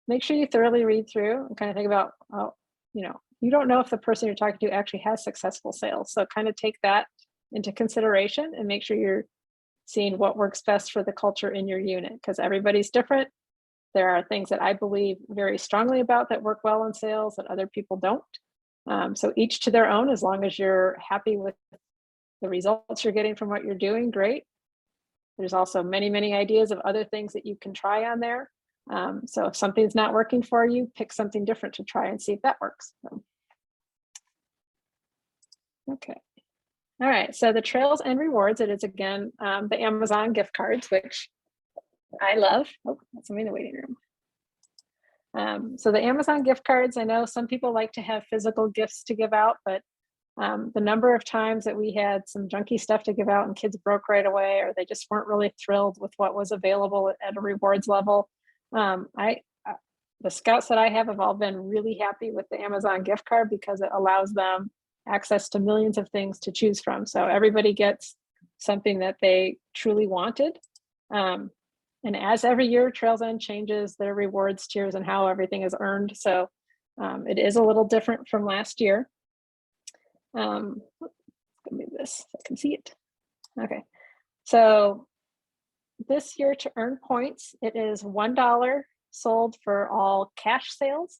make sure you thoroughly read through and kind of think about, you don't know if the person you're talking to actually has successful sales. So kind of take that into consideration and make sure you're seeing what works best for the culture in your unit because everybody's different. There are things that I believe very strongly about that work well in sales that other people don't. So each to their own, as long as you're happy with the results you're getting from what you're doing, great. There's also many, many ideas of other things that you can try on there. So if something's not working for you, pick something different to try and see if that works. So, okay. All right, so the trails and rewards, it is again, the Amazon gift cards, which I love. Oh, that's somebody in the waiting room. So the Amazon gift cards, I know some people like to have physical gifts to give out, but the number of times that we had some junky stuff to give out and kids broke right away, or they just weren't really thrilled with what was available at a rewards level. The scouts that I have all been really happy with the Amazon gift card because it allows them access to millions of things to choose from. So everybody gets something that they truly wanted. And as every year, Trails End changes their rewards tiers and how everything is earned. So it is a little different from last year. Let me move this so I can see it. Okay, so this year to earn points, it is $1 sold for all cash sales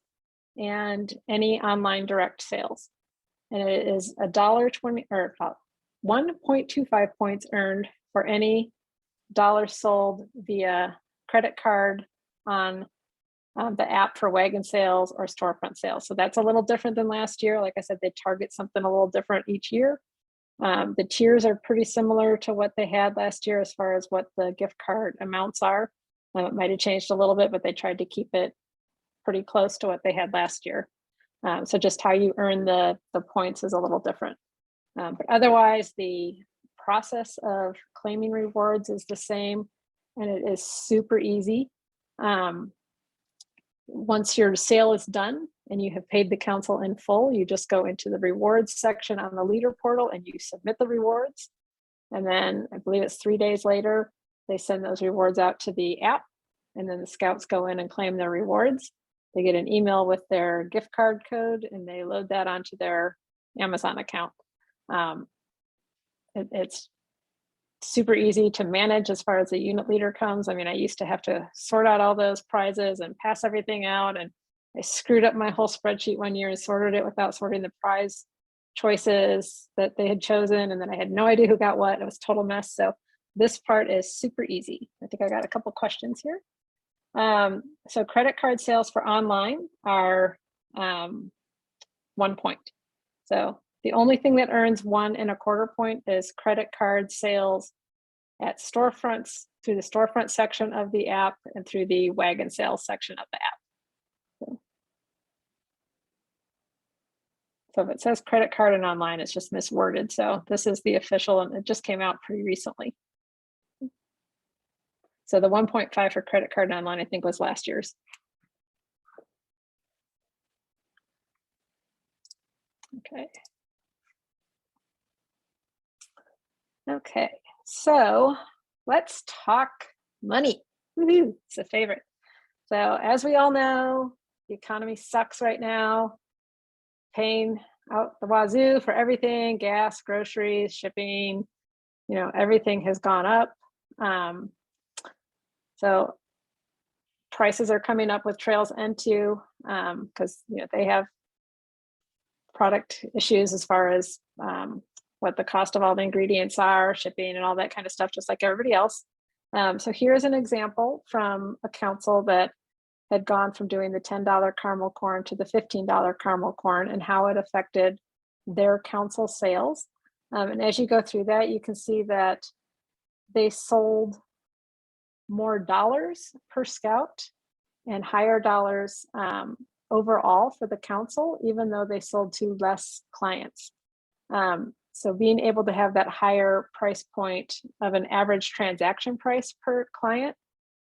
and any online direct sales. And it is $1.20 or about 1.25 points earned for any dollar sold via credit card on the app for wagon sales or storefront sales. So that's a little different than last year. Like I said, they target something a little different each year. The tiers are pretty similar to what they had last year as far as what the gift card amounts are. It might have changed a little bit, but they tried to keep it pretty close to what they had last year. So just how you earn the points is a little different. But otherwise, the process of claiming rewards is the same, and it is super easy. Once your sale is done and you have paid the council in full, you just go into the rewards section on the leader portal and you submit the rewards. And then I believe it's 3 days later, they send those rewards out to the app, and then the scouts go in and claim their rewards. They get an email with their gift card code and they load that onto their Amazon account. It's super easy to manage as far as the unit leader comes. I mean, I used to have to sort out all those prizes and pass everything out, and I screwed up my whole spreadsheet one year and sorted it without sorting the prize choices that they had chosen, and then I had no idea who got what. It was a total mess. So this part is super easy. I think I got a couple questions here. So credit card sales for online are 1 point. So the only thing that earns 1.25 point is credit card sales at storefronts through the storefront section of the app and through the wagon sales section of the app. So if it says credit card and online, it's just misworded. So this is the official, and it just came out pretty recently. So the 1.5 for credit card and online, I think, was last year's. Okay. Okay, so let's talk money. Woohoo, it's a favorite. So as we all know, the economy sucks right now. Paying out the wazoo for everything, gas, groceries, shipping, everything has gone up. So prices are coming up with Trails End too, because they have product issues as far as what the cost of all the ingredients are, shipping and all that kind of stuff, just like everybody else. So here's an example from a council that had gone from doing the $10 caramel corn to the $15 caramel corn and how it affected their council sales. And as you go through that, you can see that they sold more dollars per scout and higher dollars overall for the council, even though they sold to less clients. So being able to have that higher price point of an average transaction price per client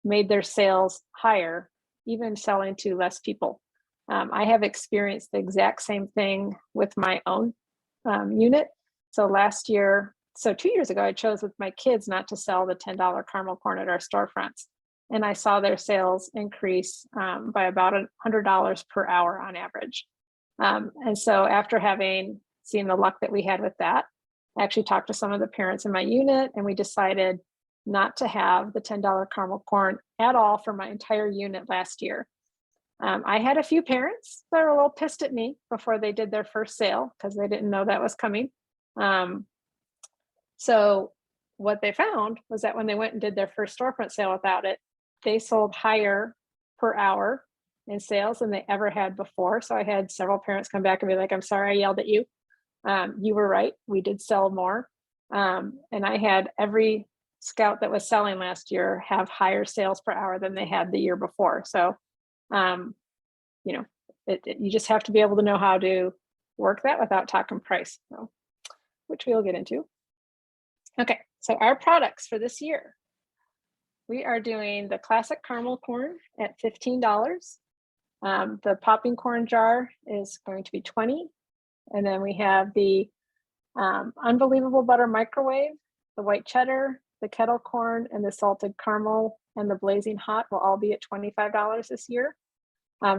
made their sales higher, even selling to less people. I have experienced the exact same thing with my own unit. So 2 years ago, I chose with my kids not to sell the $10 caramel corn at our storefronts. And I saw their sales increase by about $100 per hour on average. And so after having seen the luck that we had with that, I actually talked to some of the parents in my unit, and we decided not to have the $10 caramel corn at all for my entire unit last year. I had a few parents that were a little pissed at me before they did their first sale because they didn't know that was coming. So what they found was that when they went and did their first storefront sale without it, they sold higher per hour in sales than they ever had before. So I had several parents come back and be like, I'm sorry I yelled at you. You were right. We did sell more. And I had every scout that was selling last year have higher sales per hour than they had the year before. So, you know, you just have to be able to know how to work that without talking price, so, which we'll get into. Okay, so our products for this year, we are doing the classic caramel corn at $15. The popping corn jar is going to be $20. And then we have the unbelievable butter microwave, the white cheddar, the kettle corn, and the salted caramel and the blazing hot will all be at $25 this year.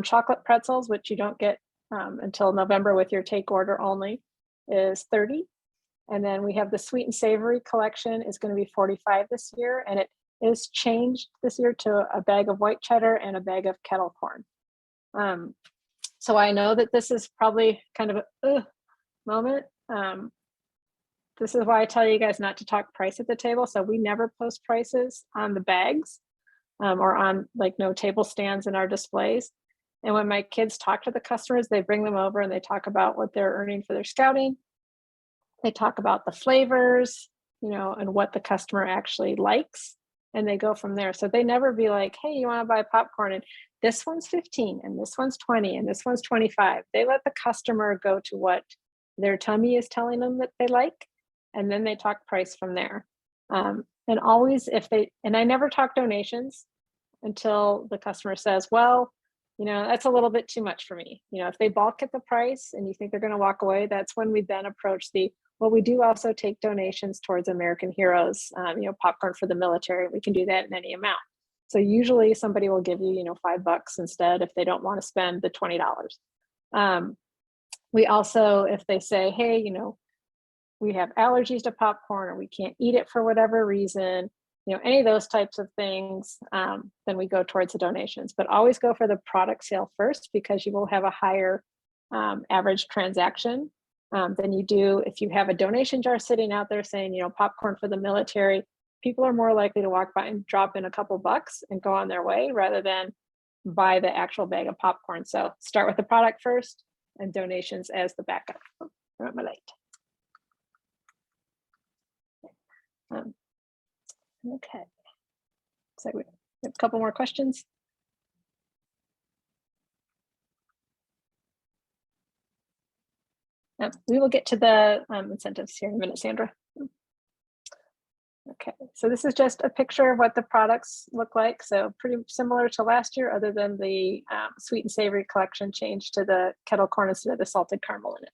Chocolate pretzels, which you don't get until November with your take order only, is $30. And then we have the sweet and savory collection is going to be $45 this year. And it is changed this year to a bag of white cheddar and a bag of kettle corn. So I know that this is probably kind of a moment. This is why I tell you guys not to talk price at the table. So we never post prices on the bags or on like no table stands in our displays. And when my kids talk to the customers, they bring them over and they talk about what they're earning for their scouting. They talk about the flavors, you know, and what the customer actually likes. And they go from there. So they never be like, hey, you want to buy popcorn? And this one's 15 and this one's 20 and this one's 25. They let the customer go to what their tummy is telling them that they like. And then they talk price from there. And always and I never talk donations until the customer says, well, you know, that's a little bit too much for me. You know, if they balk at the price and you think they're going to walk away, that's when we then approach well, we do also take donations towards American Heroes, you know, popcorn for the military. We can do that in any amount. So usually somebody will give you, you know, $5 instead if they don't want to spend the $20. We also, if they say, hey, you know, we have allergies to popcorn or we can't eat it for whatever reason, you know, any of those types of things, then we go towards the donations. But always go for the product sale first because you will have a higher average transaction than you do if you have a donation jar sitting out there saying, you know, popcorn for the military. People are more likely to walk by and drop in a couple bucks and go on their way rather than buy the actual bag of popcorn. So start with the product first and donations as the backup. Oh, my light. Okay, so we have a couple more questions. We will get to the incentives here in a minute, Sandra. Okay, so this is just a picture of what the products look like. So pretty similar to last year, other than the sweet and savory collection changed to the kettle corn instead of the salted caramel in it.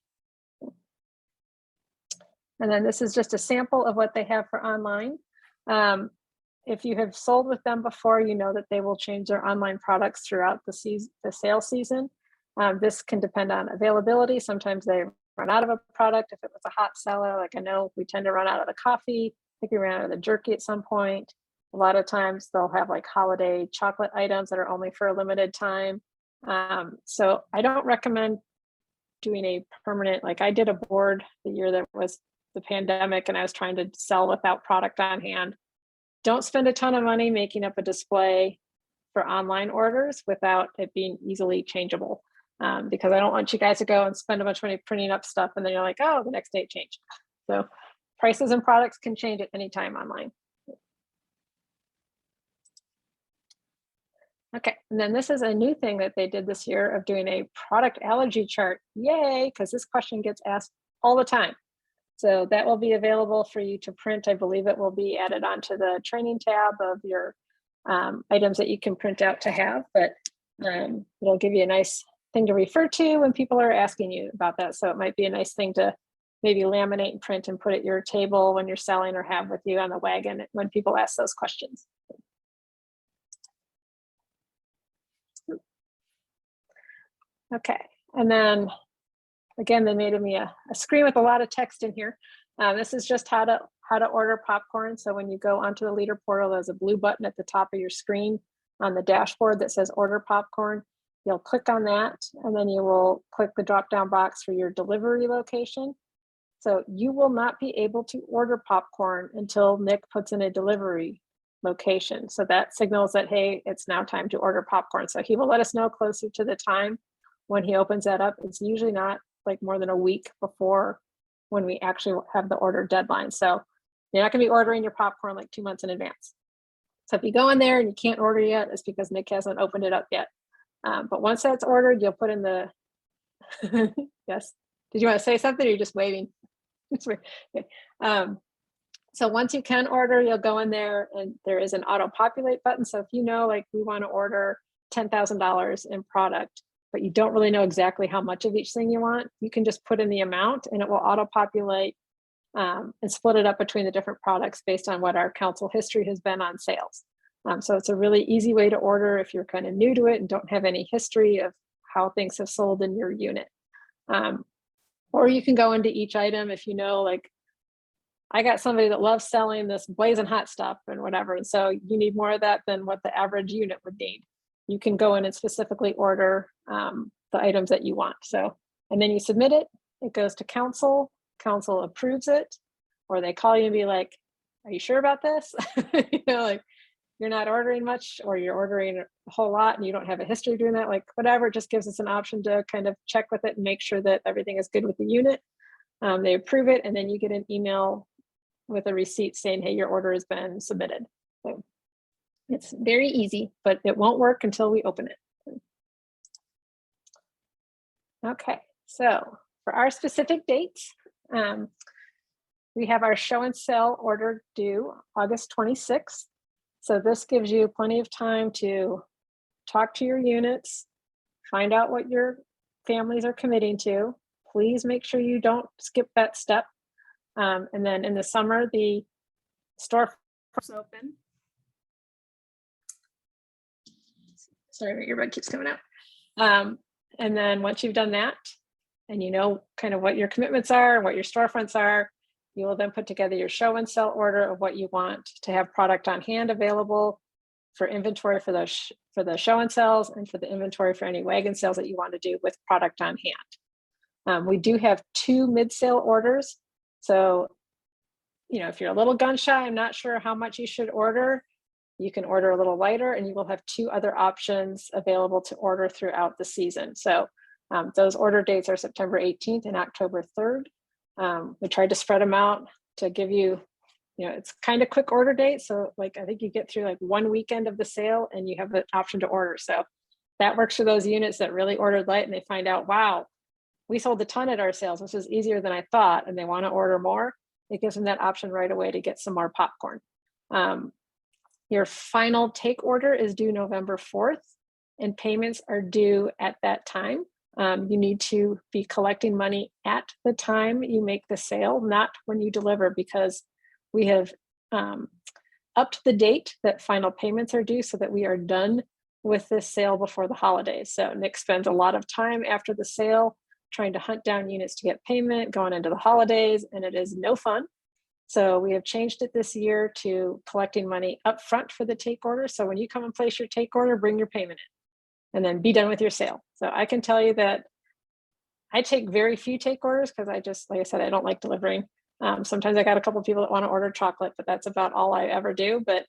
And then this is just a sample of what they have for online. If you have sold with them before, you know that they will change their online products throughout the sale season. This can depend on availability. Sometimes they run out of a product. If it was a hot seller, like I know we tend to run out of the coffee. I think we ran out of the jerky at some point. A lot of times they'll have like holiday chocolate items that are only for a limited time. So I don't recommend doing a permanent, like I did a board the year that was the pandemic and I was trying to sell without product on hand. Don't spend a ton of money making up a display for online orders without it being easily changeable. Because I don't want you guys to go and spend a bunch of money printing up stuff and then you're like, oh, the next day it changed. So prices and products can change at any time online. Okay, and then this is a new thing that they did this year of doing a product allergy chart. Yay, because this question gets asked all the time. So that will be available for you to print. I believe it will be added onto the training tab of your items that you can print out to have, but it'll give you a nice thing to refer to when people are asking you about that. So it might be a nice thing to maybe laminate and print and put at your table when you're selling or have with you on the wagon when people ask those questions. Okay, and then again, they made me a screen with a lot of text in here. This is just how how to order popcorn. So when you go onto the leader portal, there's a blue button at the top of your screen on the dashboard that says order popcorn. You'll click on that, and then you will click the drop-down box for your delivery location. So you will not be able to order popcorn until Nick puts in a delivery location. So that signals that, hey, it's now time to order popcorn. So he will let us know closer to the time when he opens that up. It's usually not like more than a week before when we actually have the order deadline. So you're not gonna be ordering your popcorn like 2 months in advance. So if you go in there and you can't order yet, it's because Nick hasn't opened it up yet. But once that's ordered, you'll put in the, yes. Did you want to say something, or are you just waving? Okay. So once you can order, you'll go in there and there is an auto populate button. So if you know, like, we want to order $10,000 in product, but you don't really know exactly how much of each thing you want, you can just put in the amount and it will auto populate and split it up between the different products based on what our council history has been on sales. So it's a really easy way to order if you're kind of new to it and don't have any history of how things have sold in your unit. Or you can go into each item if you know, like, I got somebody that loves selling this blazing hot stuff and whatever, and so you need more of that than what the average unit would need. You can go in and specifically order the items that you want. So, and then you submit it, it goes to council, council approves it, or they call you and be like, are you sure about this? You know, like, you're not ordering much, or you're ordering a whole lot and you don't have a history of doing that, like, whatever. It just gives us an option to kind of check with it and make sure that everything is good with the unit. They approve it, and then you get an email with a receipt saying, hey, your order has been submitted. So it's very easy, but it won't work until we open it. Okay, so for our specific dates, we have our show and sell order due August 26th. So this gives you plenty of time to talk to your units, find out what your families are committing to. Please make sure you don't skip that step. And then in the summer, the store is open. Sorry, my earbud keeps coming out. And then once you've done that, and you know kind of what your commitments are and what your storefronts are, you will then put together your show and sell order of what you want to have product on hand available for inventory for the show and sells, and for the inventory for any wagon sales that you want to do with product on hand. We do have 2 mid-sale orders. So, you know, if you're a little gun shy, I'm not sure how much you should order, you can order a little lighter, and you will have 2 other options available to order throughout the season. So those order dates are September 18th and October 3rd. We tried to spread them out to give you, you know, it's kind of quick order date. So like, I think you get through like 1 weekend of the sale and you have the option to order. So that works for those units that really ordered light and they find out, wow, we sold a ton at our sales, which is easier than I thought, and they want to order more. It gives them that option right away to get some more popcorn. Your final take order is due November 4th, and payments are due at that time. You need to be collecting money at the time you make the sale, not when you deliver, because we have upped the date that final payments are due so that we are done with this sale before the holidays. So Nick spends a lot of time after the sale trying to hunt down units to get payment going into the holidays, and it is no fun. So we have changed it this year to collecting money up front for the take order. So when you come and place your take order, bring your payment in and then be done with your sale. So I can tell you that I take very few take orders because I just, like I said, I don't like delivering. Sometimes I got a couple of people that want to order chocolate, but that's about all I ever do. But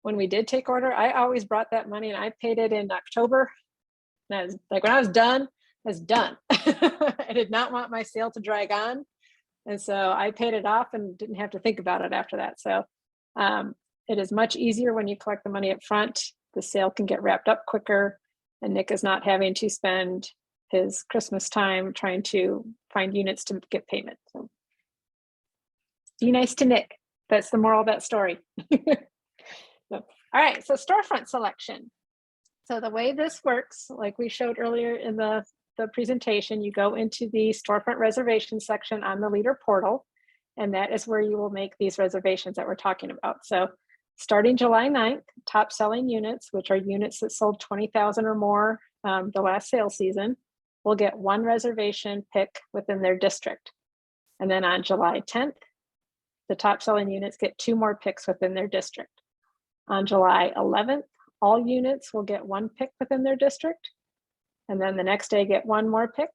when we did take order, I always brought that money and I paid it in October. And I was, like, when I was done, I was done. I did not want my sale to drag on. And so I paid it off and didn't have to think about it after that. So it is much easier when you collect the money up front. The sale can get wrapped up quicker, and Nick is not having to spend his Christmas time trying to find units to get payment. So be nice to Nick. That's the moral of that story. So, all right, so storefront selection. So the way this works, like we showed earlier in the presentation, you go into the storefront reservation section on the leader portal, and that is where you will make these reservations that we're talking about. So starting July 9th, top selling units, which are units that sold 20,000 or more the last sales season, will get 1 reservation pick within their district. And then on July 10th, the top selling units get 2 more picks within their district. On July 11th, all units will get 1 pick within their district. And then the next day get 1 more pick.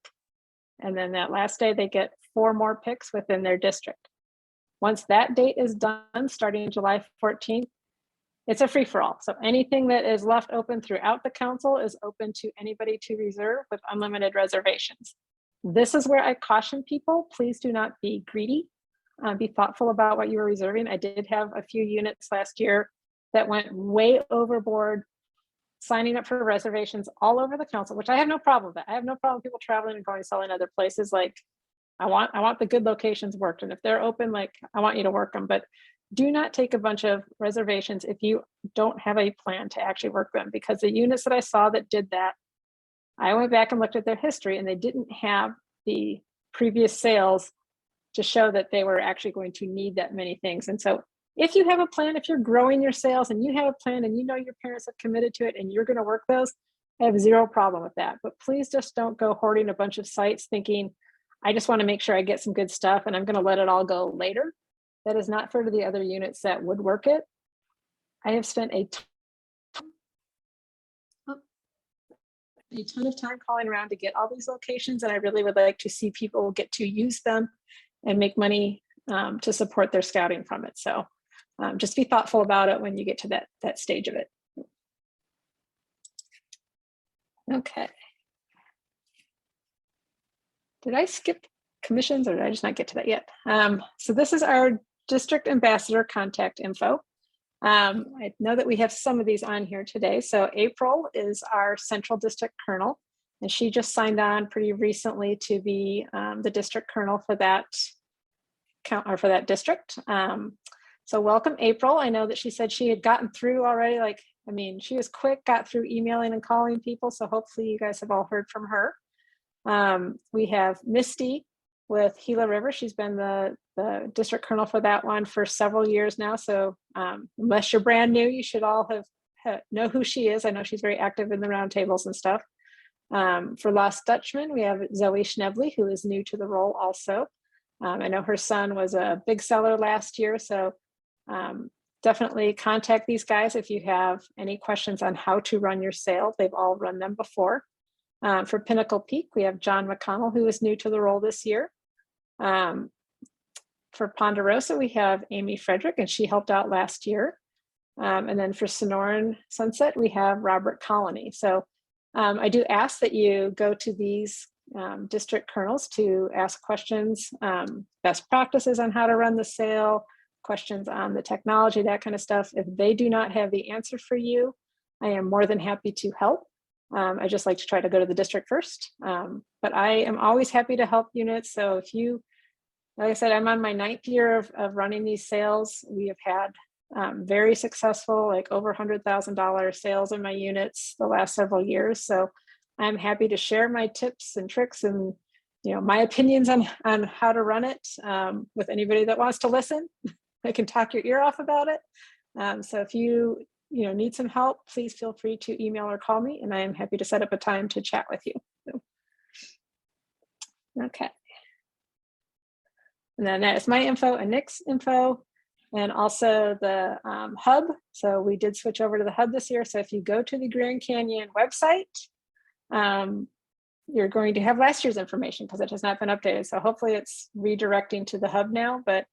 And then that last day they get 4 more picks within their district. Once that date is done, starting July 14th, it's a free-for-all. So anything that is left open throughout the council is open to anybody to reserve with unlimited reservations. This is where I caution people, please do not be greedy. Be thoughtful about what you are reserving. I did have a few units last year that went way overboard, signing up for reservations all over the council, which I have no problem with that. I have no problem with people traveling and going selling other places. Like, I want the good locations worked. And if they're open, like, I want you to work them, but do not take a bunch of reservations if you don't have a plan to actually work them, because the units that I saw that did that, I went back and looked at their history and they didn't have the previous sales to show that they were actually going to need that many things. And so if you have a plan, if you're growing your sales and you have a plan and you know your parents have committed to it and you're going to work those, I have 0 problem with that. But please just don't go hoarding a bunch of sites thinking, I just want to make sure I get some good stuff and I'm going to let it all go later. That is not fair to the other units that would work it. I have spent a ton of time calling around to get all these locations, and I really would like to see people get to use them and make money to support their scouting from it. So just be thoughtful about it when you get to that stage of it. Okay. Did I skip commissions or did I just not get to that yet? So this is our district ambassador contact info. I know that we have some of these on here today. So April is our central district colonel, and she just signed on pretty recently to be the district colonel for that district. So welcome, April. I know that she said she had gotten through already. Like, I mean, she was quick, got through emailing and calling people. So hopefully you guys have all heard from her. We have Misty with Gila River. She's been the district colonel for that one for several years now. So unless you're brand new, you should all know who she is. I know she's very active in the roundtables and stuff. For Lost Dutchman, we have Zoe Schnebly, who is new to the role also. I know her son was a big seller last year, so definitely contact these guys if you have any questions on how to run your sale. They've all run them before. For Pinnacle Peak, we have John McConnell, who is new to the role this year. For Ponderosa, we have Amy Frederick, and she helped out last year. And then for Sonoran Sunset, we have Robert Colony. So I do ask that you go to these district colonels to ask questions, best practices on how to run the sale, questions on the technology, that kind of stuff. If they do not have the answer for you, I am more than happy to help. I just like to try to go to the district first, but I am always happy to help units. So if you, like I said, I'm on my 9th year of running these sales. We have had very successful, like over $100,000 sales in my units the last several years. So I'm happy to share my tips and tricks and, you know, my opinions on how to run it with anybody that wants to listen. I can talk your ear off about it. So if you need some help, please feel free to email or call me, and I am happy to set up a time to chat with you. So, okay. And then that is my info and Nick's info, and also the hub. So we did switch over to the hub this year. So if you go to the Grand Canyon website, you're going to have last year's information because it has not been updated. So hopefully it's redirecting to the hub now, but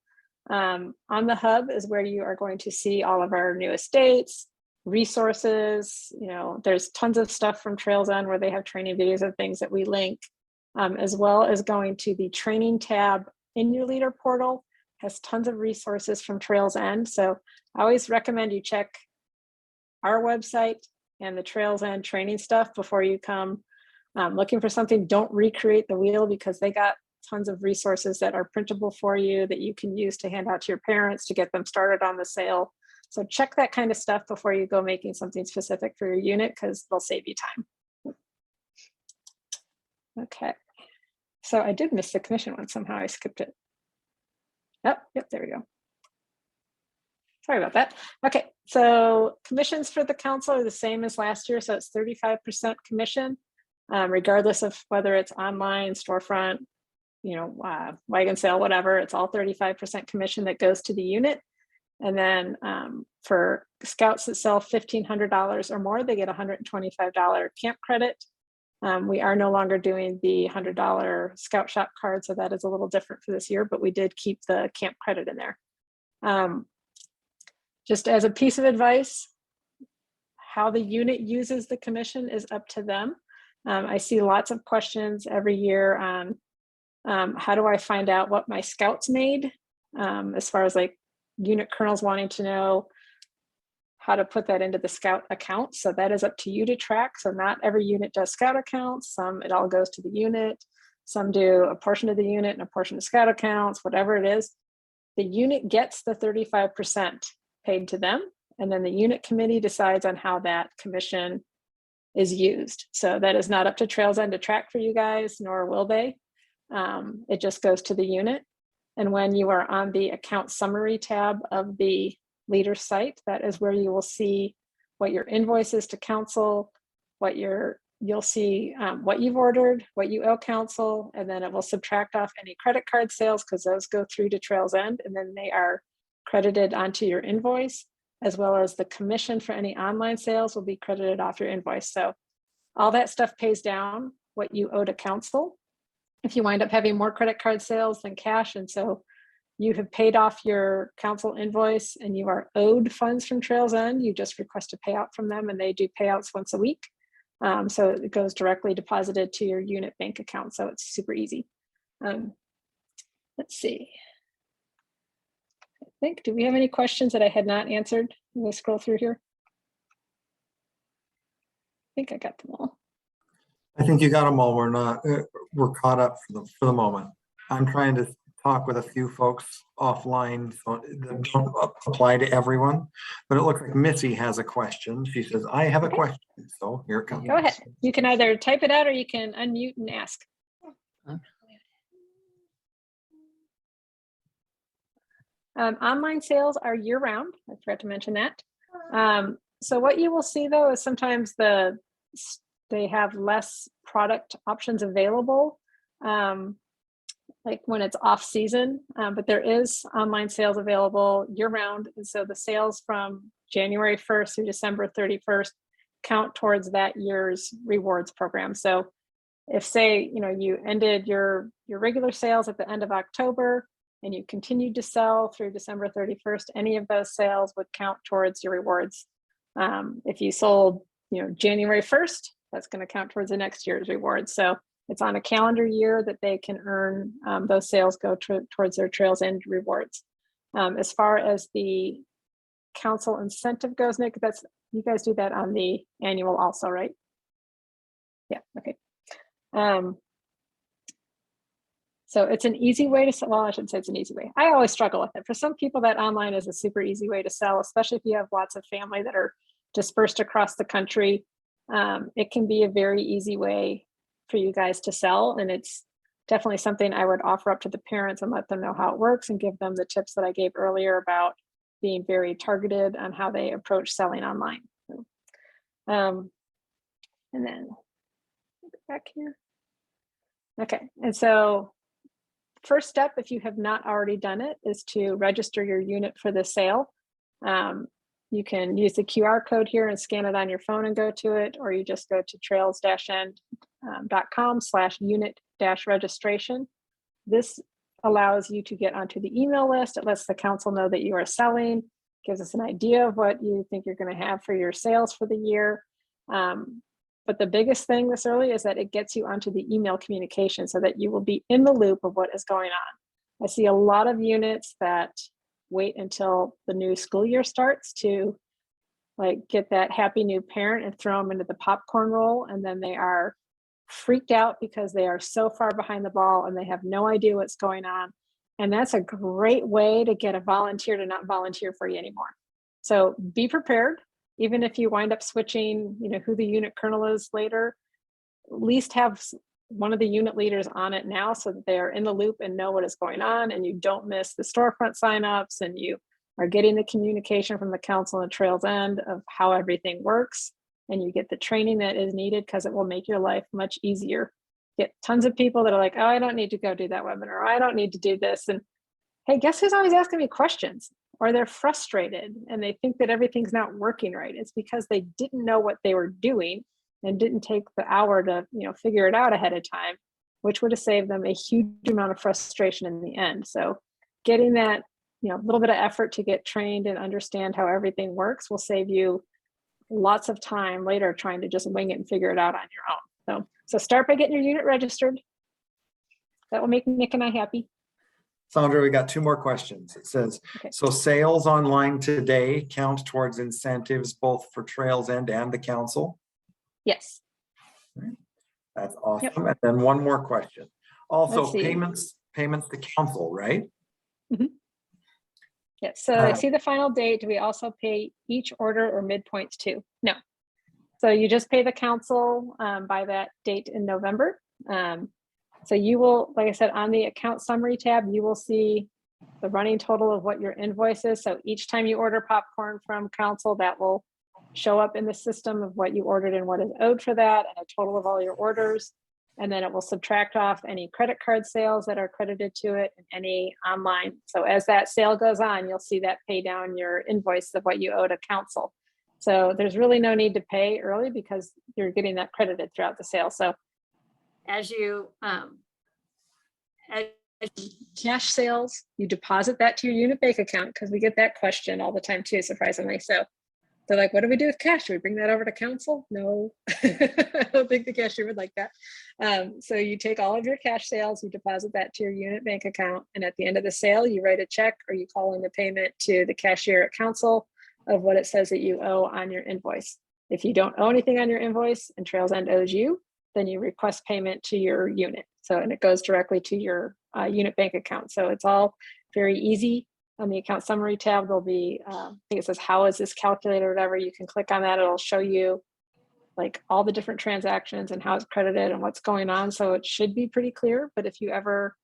on the hub is where you are going to see all of our newest dates, resources. You know, there's tons of stuff from Trails End where they have training videos and things that we link, as well as going to the training tab in your leader portal, has tons of resources from Trails End. So I always recommend you check our website and the Trails End training stuff before you come looking for something. Don't recreate the wheel, because they got tons of resources that are printable for you that you can use to hand out to your parents to get them started on the sale. So check that kind of stuff before you go making something specific for your unit, because they'll save you time. Okay, so I did miss the commission one. Somehow I skipped it. Oh, yep, there we go. Sorry about that. Okay, so commissions for the council are the same as last year. So it's 35% commission, regardless of whether it's online, storefront, wagon sale, whatever, it's all 35% commission that goes to the unit. And then for scouts that sell $1,500 or more, they get $125 camp credit. We are no longer doing the $100 scout shop card, so that is a little different for this year, but we did keep the camp credit in there. Just as a piece of advice, how the unit uses the commission is up to them. I see lots of questions every year on how do I find out what my scouts made, as far as like unit colonels wanting to know how to put that into the scout account. So that is up to you to track. So not every unit does scout accounts. Some, it all goes to the unit. Some do a portion of the unit and a portion of scout accounts, whatever it is. The unit gets the 35% paid to them. And then the unit committee decides on how that commission is used. So that is not up to Trails End to track for you guys, nor will they. It just goes to the unit. And when you are on the account summary tab of the leader site, that is where you will see what your invoice is to council, you'll see what you've ordered, what you owe council, and then it will subtract off any credit card sales because those go through to Trails End, and then they are credited onto your invoice, as well as the commission for any online sales will be credited off your invoice. So all that stuff pays down what you owe to council. If you wind up having more credit card sales than cash, and so you have paid off your council invoice and you are owed funds from Trails End, you just request a payout from them, and they do payouts once a week. So it goes directly deposited to your unit bank account. So it's super easy. Let's see. I think, do we have any questions that I had not answered? Let me scroll through here. I think I got them all. I think you got them all. We're caught up for the moment. I'm trying to talk with a few folks offline, so that don't apply to everyone, but it looks like Missy has a question. She says, I have a question. So here it comes. Go ahead. You can either type it out or you can unmute and ask. Online sales are year round. I forgot to mention that. So what you will see though is sometimes they have less product options available, like when it's off season, but there is online sales available year round. And so the sales from January 1st through December 31st count towards that year's rewards program. So if say, you ended your regular sales at the end of October and you continued to sell through December 31st, any of those sales would count towards your rewards. If you sold, January 1st, that's going to count towards the next year's rewards. So it's on a calendar year that they can earn those sales go towards their Trails End rewards. As far as the council incentive goes, Nick, you guys do that on the annual also, right? Yeah, okay. So it's an easy way to sell. Well, I shouldn't say it's an easy way. I always struggle with it. For some people, that online is a super easy way to sell, especially if you have lots of family that are dispersed across the country. It can be a very easy way for you guys to sell. And it's definitely something I would offer up to the parents and let them know how it works and give them the tips that I gave earlier about being very targeted on how they approach selling online. And then back here. Okay, and so first step, if you have not already done it, is to register your unit for the sale. You can use the QR code here and scan it on your phone and go to it, or you just go to trails-end.com/unit-registration. This allows you to get onto the email list. It lets the council know that you are selling, gives us an idea of what you think you're going to have for your sales for the year. But the biggest thing this early is that it gets you onto the email communication so that you will be in the loop of what is going on. I see a lot of units that wait until the new school year starts to get that happy new parent and throw them into the popcorn roll, and then they are freaked out because they are so far behind the ball and they have no idea what's going on. And that's a great way to get a volunteer to not volunteer for you anymore. So be prepared. Even if you wind up switching, who the unit colonel is later, at least have one of the unit leaders on it now so that they are in the loop and know what is going on, and you don't miss the storefront signups, and you are getting the communication from the council and Trails End of how everything works, and you get the training that is needed because it will make your life much easier. get tons of people that are like, oh, I don't need to go do that webinar, or I don't need to do this. And hey, guess who's always asking me questions? Or they're frustrated and they think that everything's not working right. It's because they didn't know what they were doing and didn't take the hour to, figure it out ahead of time, which would have saved them a huge amount of frustration in the end. So getting that, little bit of effort to get trained and understand how everything works will save you lots of time later trying to just wing it and figure it out on your own. So start by getting your unit registered. That will make Nick and I happy. Sandra, we got 2 more questions. It says, Okay. So sales online today count towards incentives both for Trails End and the council? Yes. That's awesome. Yep. And then one more question. Also, Let's see. payments to council, right? Mm-hmm. Yes. So I see the final date. Do we also pay each order or midpoints too? No. So you just pay the council by that date in November. So you will, like I said, on the account summary tab, you will see the running total of what your invoice is. So each time you order popcorn from council, that will show up in the system of what you ordered and what is owed for that, and a total of all your orders. And then it will subtract off any credit card sales that are credited to it and any online. So as that sale goes on, you'll see that pay down your invoice of what you owe to council. So there's really no need to pay early because you're getting that credited throughout the sale. So as you cash sales, you deposit that to your unit bank account, because we get that question all the time too, surprisingly. So they're like, what do we do with cash? Do we bring that over to council? No, I don't think the cashier would like that. So you take all of your cash sales, you deposit that to your unit bank account, and at the end of the sale, you write a check or you call in the payment to the cashier at council of what it says that you owe on your invoice. If you don't owe anything on your invoice and Trails End owes you, then you request payment to your unit. So, and it goes directly to your unit bank account. So it's all very easy. On the account summary tab, there'll be, I think it says, how is this calculated or whatever. You can click on that. It'll show you like all the different transactions and how it's credited and what's going on. So it should be pretty clear. But if you ever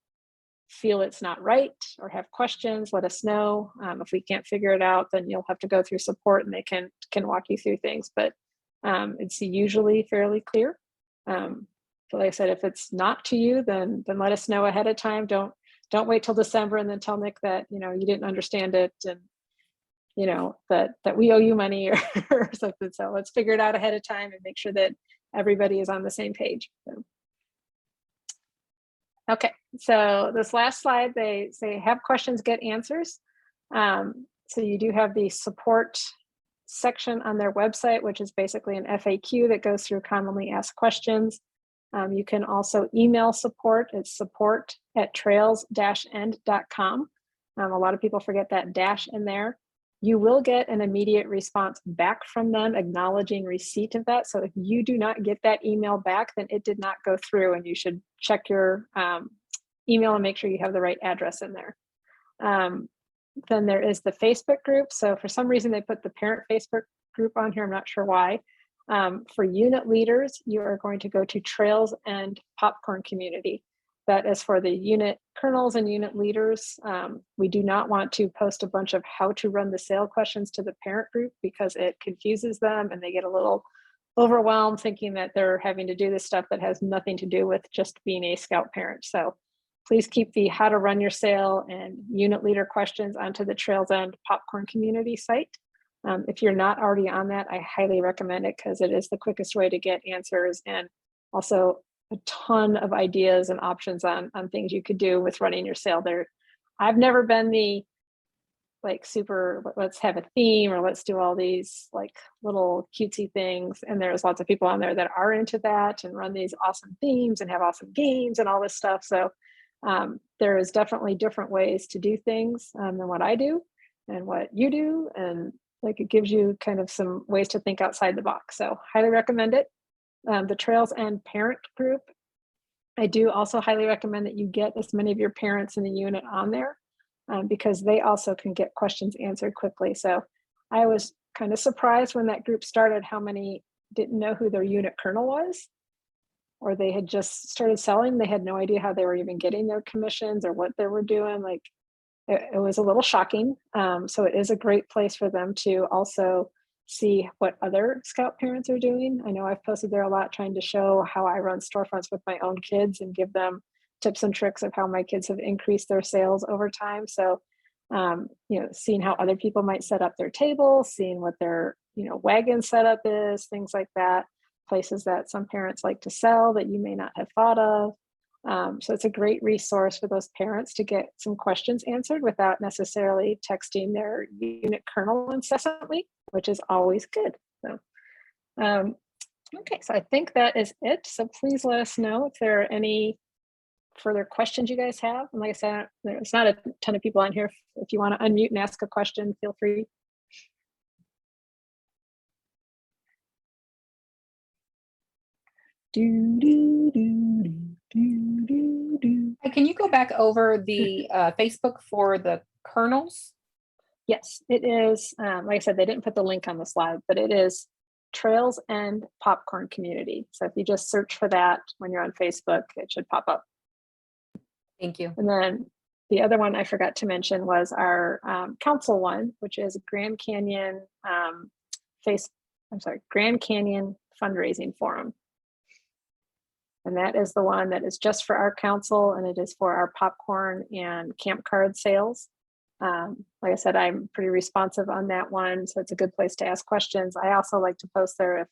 feel it's not right or have questions, let us know. If we can't figure it out, then you'll have to go through support and they can walk you through things. But it's usually fairly clear. So like I said, if it's not to you, then let us know ahead of time. Don't wait till December and then tell Nick that, you didn't understand it and, that we owe you money or something. So let's figure it out ahead of time and make sure that everybody is on the same page. So. Okay, so this last slide, they say, have questions, get answers. So you do have the support section on their website, which is basically an FAQ that goes through commonly asked questions. You can also email support. It's support@trails-end.com. A lot of people forget that dash in there. You will get an immediate response back from them acknowledging receipt of that. So if you do not get that email back, then it did not go through, and you should check your email and make sure you have the right address in there. Then there is the Facebook group. So for some reason, they put the parent Facebook group on here. I'm not sure why. For unit leaders, you are going to go to Trails and Popcorn Community. That is for the unit colonels and unit leaders. We do not want to post a bunch of how to run the sale questions to the parent group because it confuses them and they get a little overwhelmed thinking that they're having to do this stuff that has nothing to do with just being a scout parent. So please keep the how to run your sale and unit leader questions onto the Trails End Popcorn Community site. If you're not already on that, I highly recommend it because it is the quickest way to get answers and also a ton of ideas and options on things you could do with running your sale there. I've never been the like super, let's have a theme or let's do all these like little cutesy things. And there's lots of people on there that are into that and run these awesome themes and have awesome games and all this stuff. So there is definitely different ways to do things than what I do and what you do. And like it gives you kind of some ways to think outside the box. So highly recommend it. The Trails End parent group, I do also highly recommend that you get as many of your parents in the unit on there because they also can get questions answered quickly. So I was kind of surprised when that group started how many didn't know who their unit colonel was, or they had just started selling. They had no idea how they were even getting their commissions or what they were doing. Like it was a little shocking. So it is a great place for them to also see what other Scout parents are doing. I know I've posted there a lot trying to show how I run storefronts with my own kids and give them tips and tricks of how my kids have increased their sales over time. So, seeing how other people might set up their table, seeing what their, wagon setup is, things like that, places that some parents like to sell that you may not have thought of. So it's a great resource for those parents to get some questions answered without necessarily texting their unit kernel incessantly, which is always good. So, okay, so I think that is it. So please let us know if there are any further questions you guys have. And like I said, there's not a ton of people on here. If you want to unmute and ask a question, feel free. Can you go back over the Facebook for the kernels? Yes, it is. Like I said, they didn't put the link on the slide, but it is Trails and Popcorn Community. So if you just search for that when you're on Facebook, it should pop up. Thank you. And then the other one I forgot to mention was our council one, which is Grand Canyon Grand Canyon Fundraising Forum. And that is the one that is just for our council, and it is for our popcorn and camp card sales. Like I said, I'm pretty responsive on that one, so it's a good place to ask questions. I also like to post there if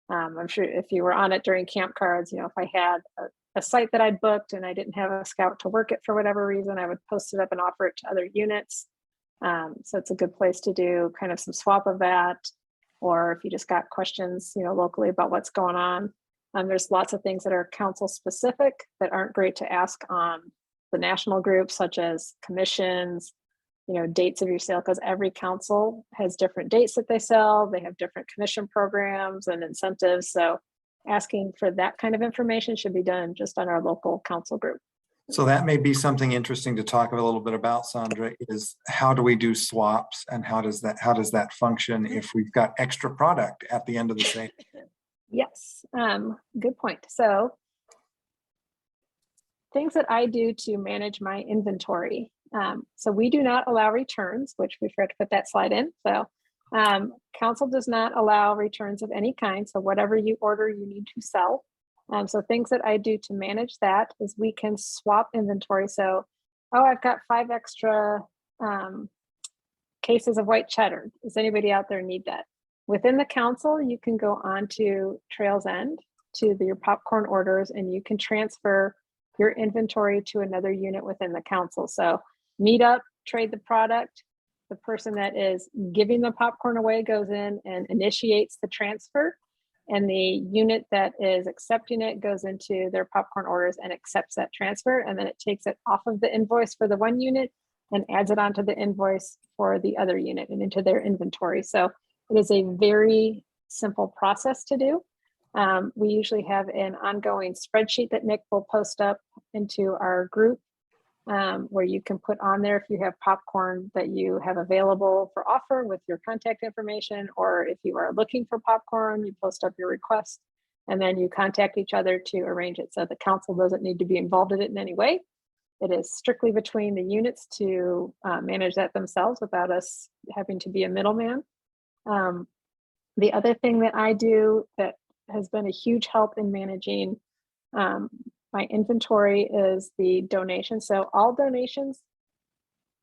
I'm sure if you were on it during camp cards, if I had a site that I'd booked and I didn't have a scout to work it for whatever reason, I would post it up and offer it to other units. So it's a good place to do kind of some swap of that, or if you just got questions, locally about what's going on. There's lots of things that are council specific that aren't great to ask on the national group, such as commissions, dates of your sale, because every council has different dates that they sell. They have different commission programs and incentives. So asking for that kind of information should be done just on our local council group. So that may be something interesting to talk a little bit about, Sandra, is how do we do swaps and how does that function if we've got extra product at the end of the sale? Yes, good point. So things that I do to manage my inventory. So we do not allow returns, which we forgot to put that slide in. So council does not allow returns of any kind. So whatever you order, you need to sell. So things that I do to manage that is we can swap inventory. So, I've got 5 extra cases of white cheddar. Does anybody out there need that? Within the council, you can go on to Trails End to your popcorn orders, and you can transfer your inventory to another unit within the council. So meet up, trade the product. The person that is giving the popcorn away goes in and initiates the transfer, and the unit that is accepting it goes into their popcorn orders and accepts that transfer, and then it takes it off of the invoice for the one unit and adds it onto the invoice for the other unit and into their inventory. So it is a very simple process to do. We usually have an ongoing spreadsheet that Nick will post up into our group where you can put on there if you have popcorn that you have available for offer with your contact information, or if you are looking for popcorn, you post up your request and then you contact each other to arrange it. So the council doesn't need to be involved in it in any way. It is strictly between the units to manage that themselves without us having to be a middleman. The other thing that I do that has been a huge help in managing my inventory is the donation. So all donations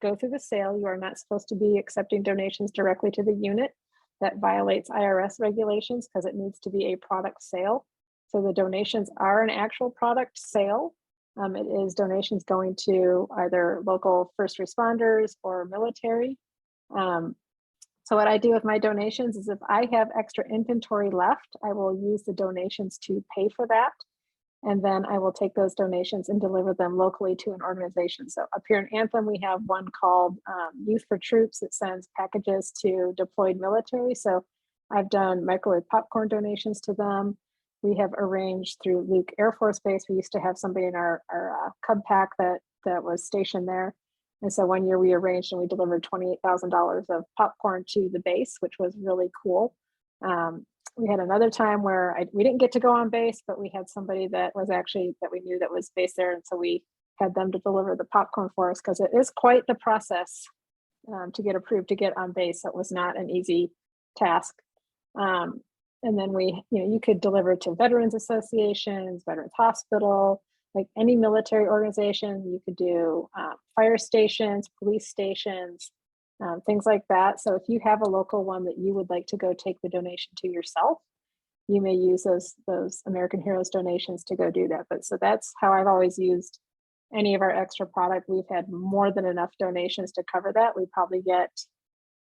go through the sale. You are not supposed to be accepting donations directly to the unit. That violates IRS regulations because it needs to be a product sale. So the donations are an actual product sale. It is donations going to either local first responders or military. So what I do with my donations is if I have extra inventory left, I will use the donations to pay for that. And then I will take those donations and deliver them locally to an organization. So up here in Anthem, we have one called Youth for Troops that sends packages to deployed military. So I've done microwave popcorn donations to them. We have arranged through Luke Air Force Base. We used to have somebody in our Cub Pack that was stationed there. And so one year we arranged and we delivered $28,000 of popcorn to the base, which was really cool. We had another time where we didn't get to go on base, but we had somebody that was actually that we knew that was based there. And so we had them to deliver the popcorn for us because it is quite the process to get approved to get on base. So it was not an easy task. And then you could deliver to veterans associations, Veterans Hospital, like any military organization. You could do fire stations, police stations, things like that. So if you have a local one that you would like to go take the donation to yourself, you may use those American Heroes donations to go do that. But so that's how I've always used any of our extra product. We've had more than enough donations to cover that. We probably get,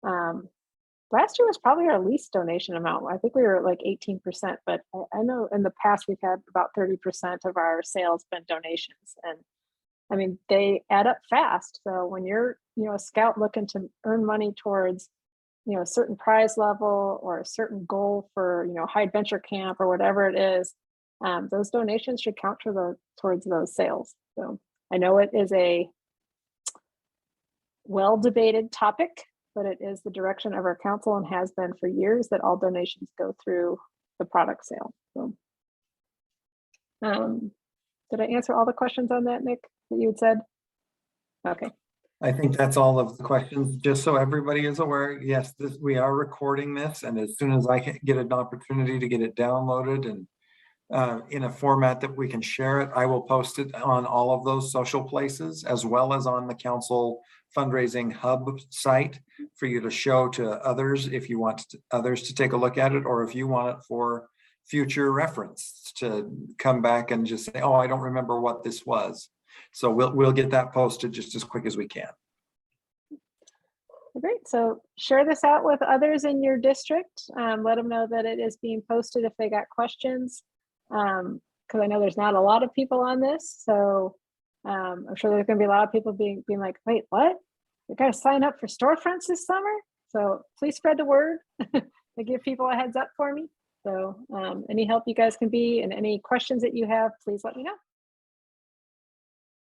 last year was probably our least donation amount. I think we were at like 18%, but I know in the past we've had about 30% of our sales been donations. And I mean, they add up fast. So when you're, a scout looking to earn money towards, a certain prize level or a certain goal for, high adventure camp or whatever it is, those donations should count towards those sales. So I know it is a well-debated topic, but it is the direction of our council and has been for years that all donations go through the product sale. So, did I answer all the questions on that, Nick, that you had said? Okay. I think that's all of the questions. Just so everybody is aware, yes, we are recording this, and as soon as I can get an opportunity to get it downloaded and in a format that we can share it, I will post it on all of those social places, as well as on the council fundraising hub site for you to show to others if you want others to take a look at it, or if you want it for future reference to come back and just say, oh, I don't remember what this was. So we'll get that posted just as quick as we can. Great. So share this out with others in your district. Let them know that it is being posted if they got questions. Because I know there's not a lot of people on this. So I'm sure there's going to be a lot of people being like, wait, what? You got to sign up for Storefronts this summer? So please spread the word to give people a heads up for me. So any help you guys can be and any questions that you have, please let me know.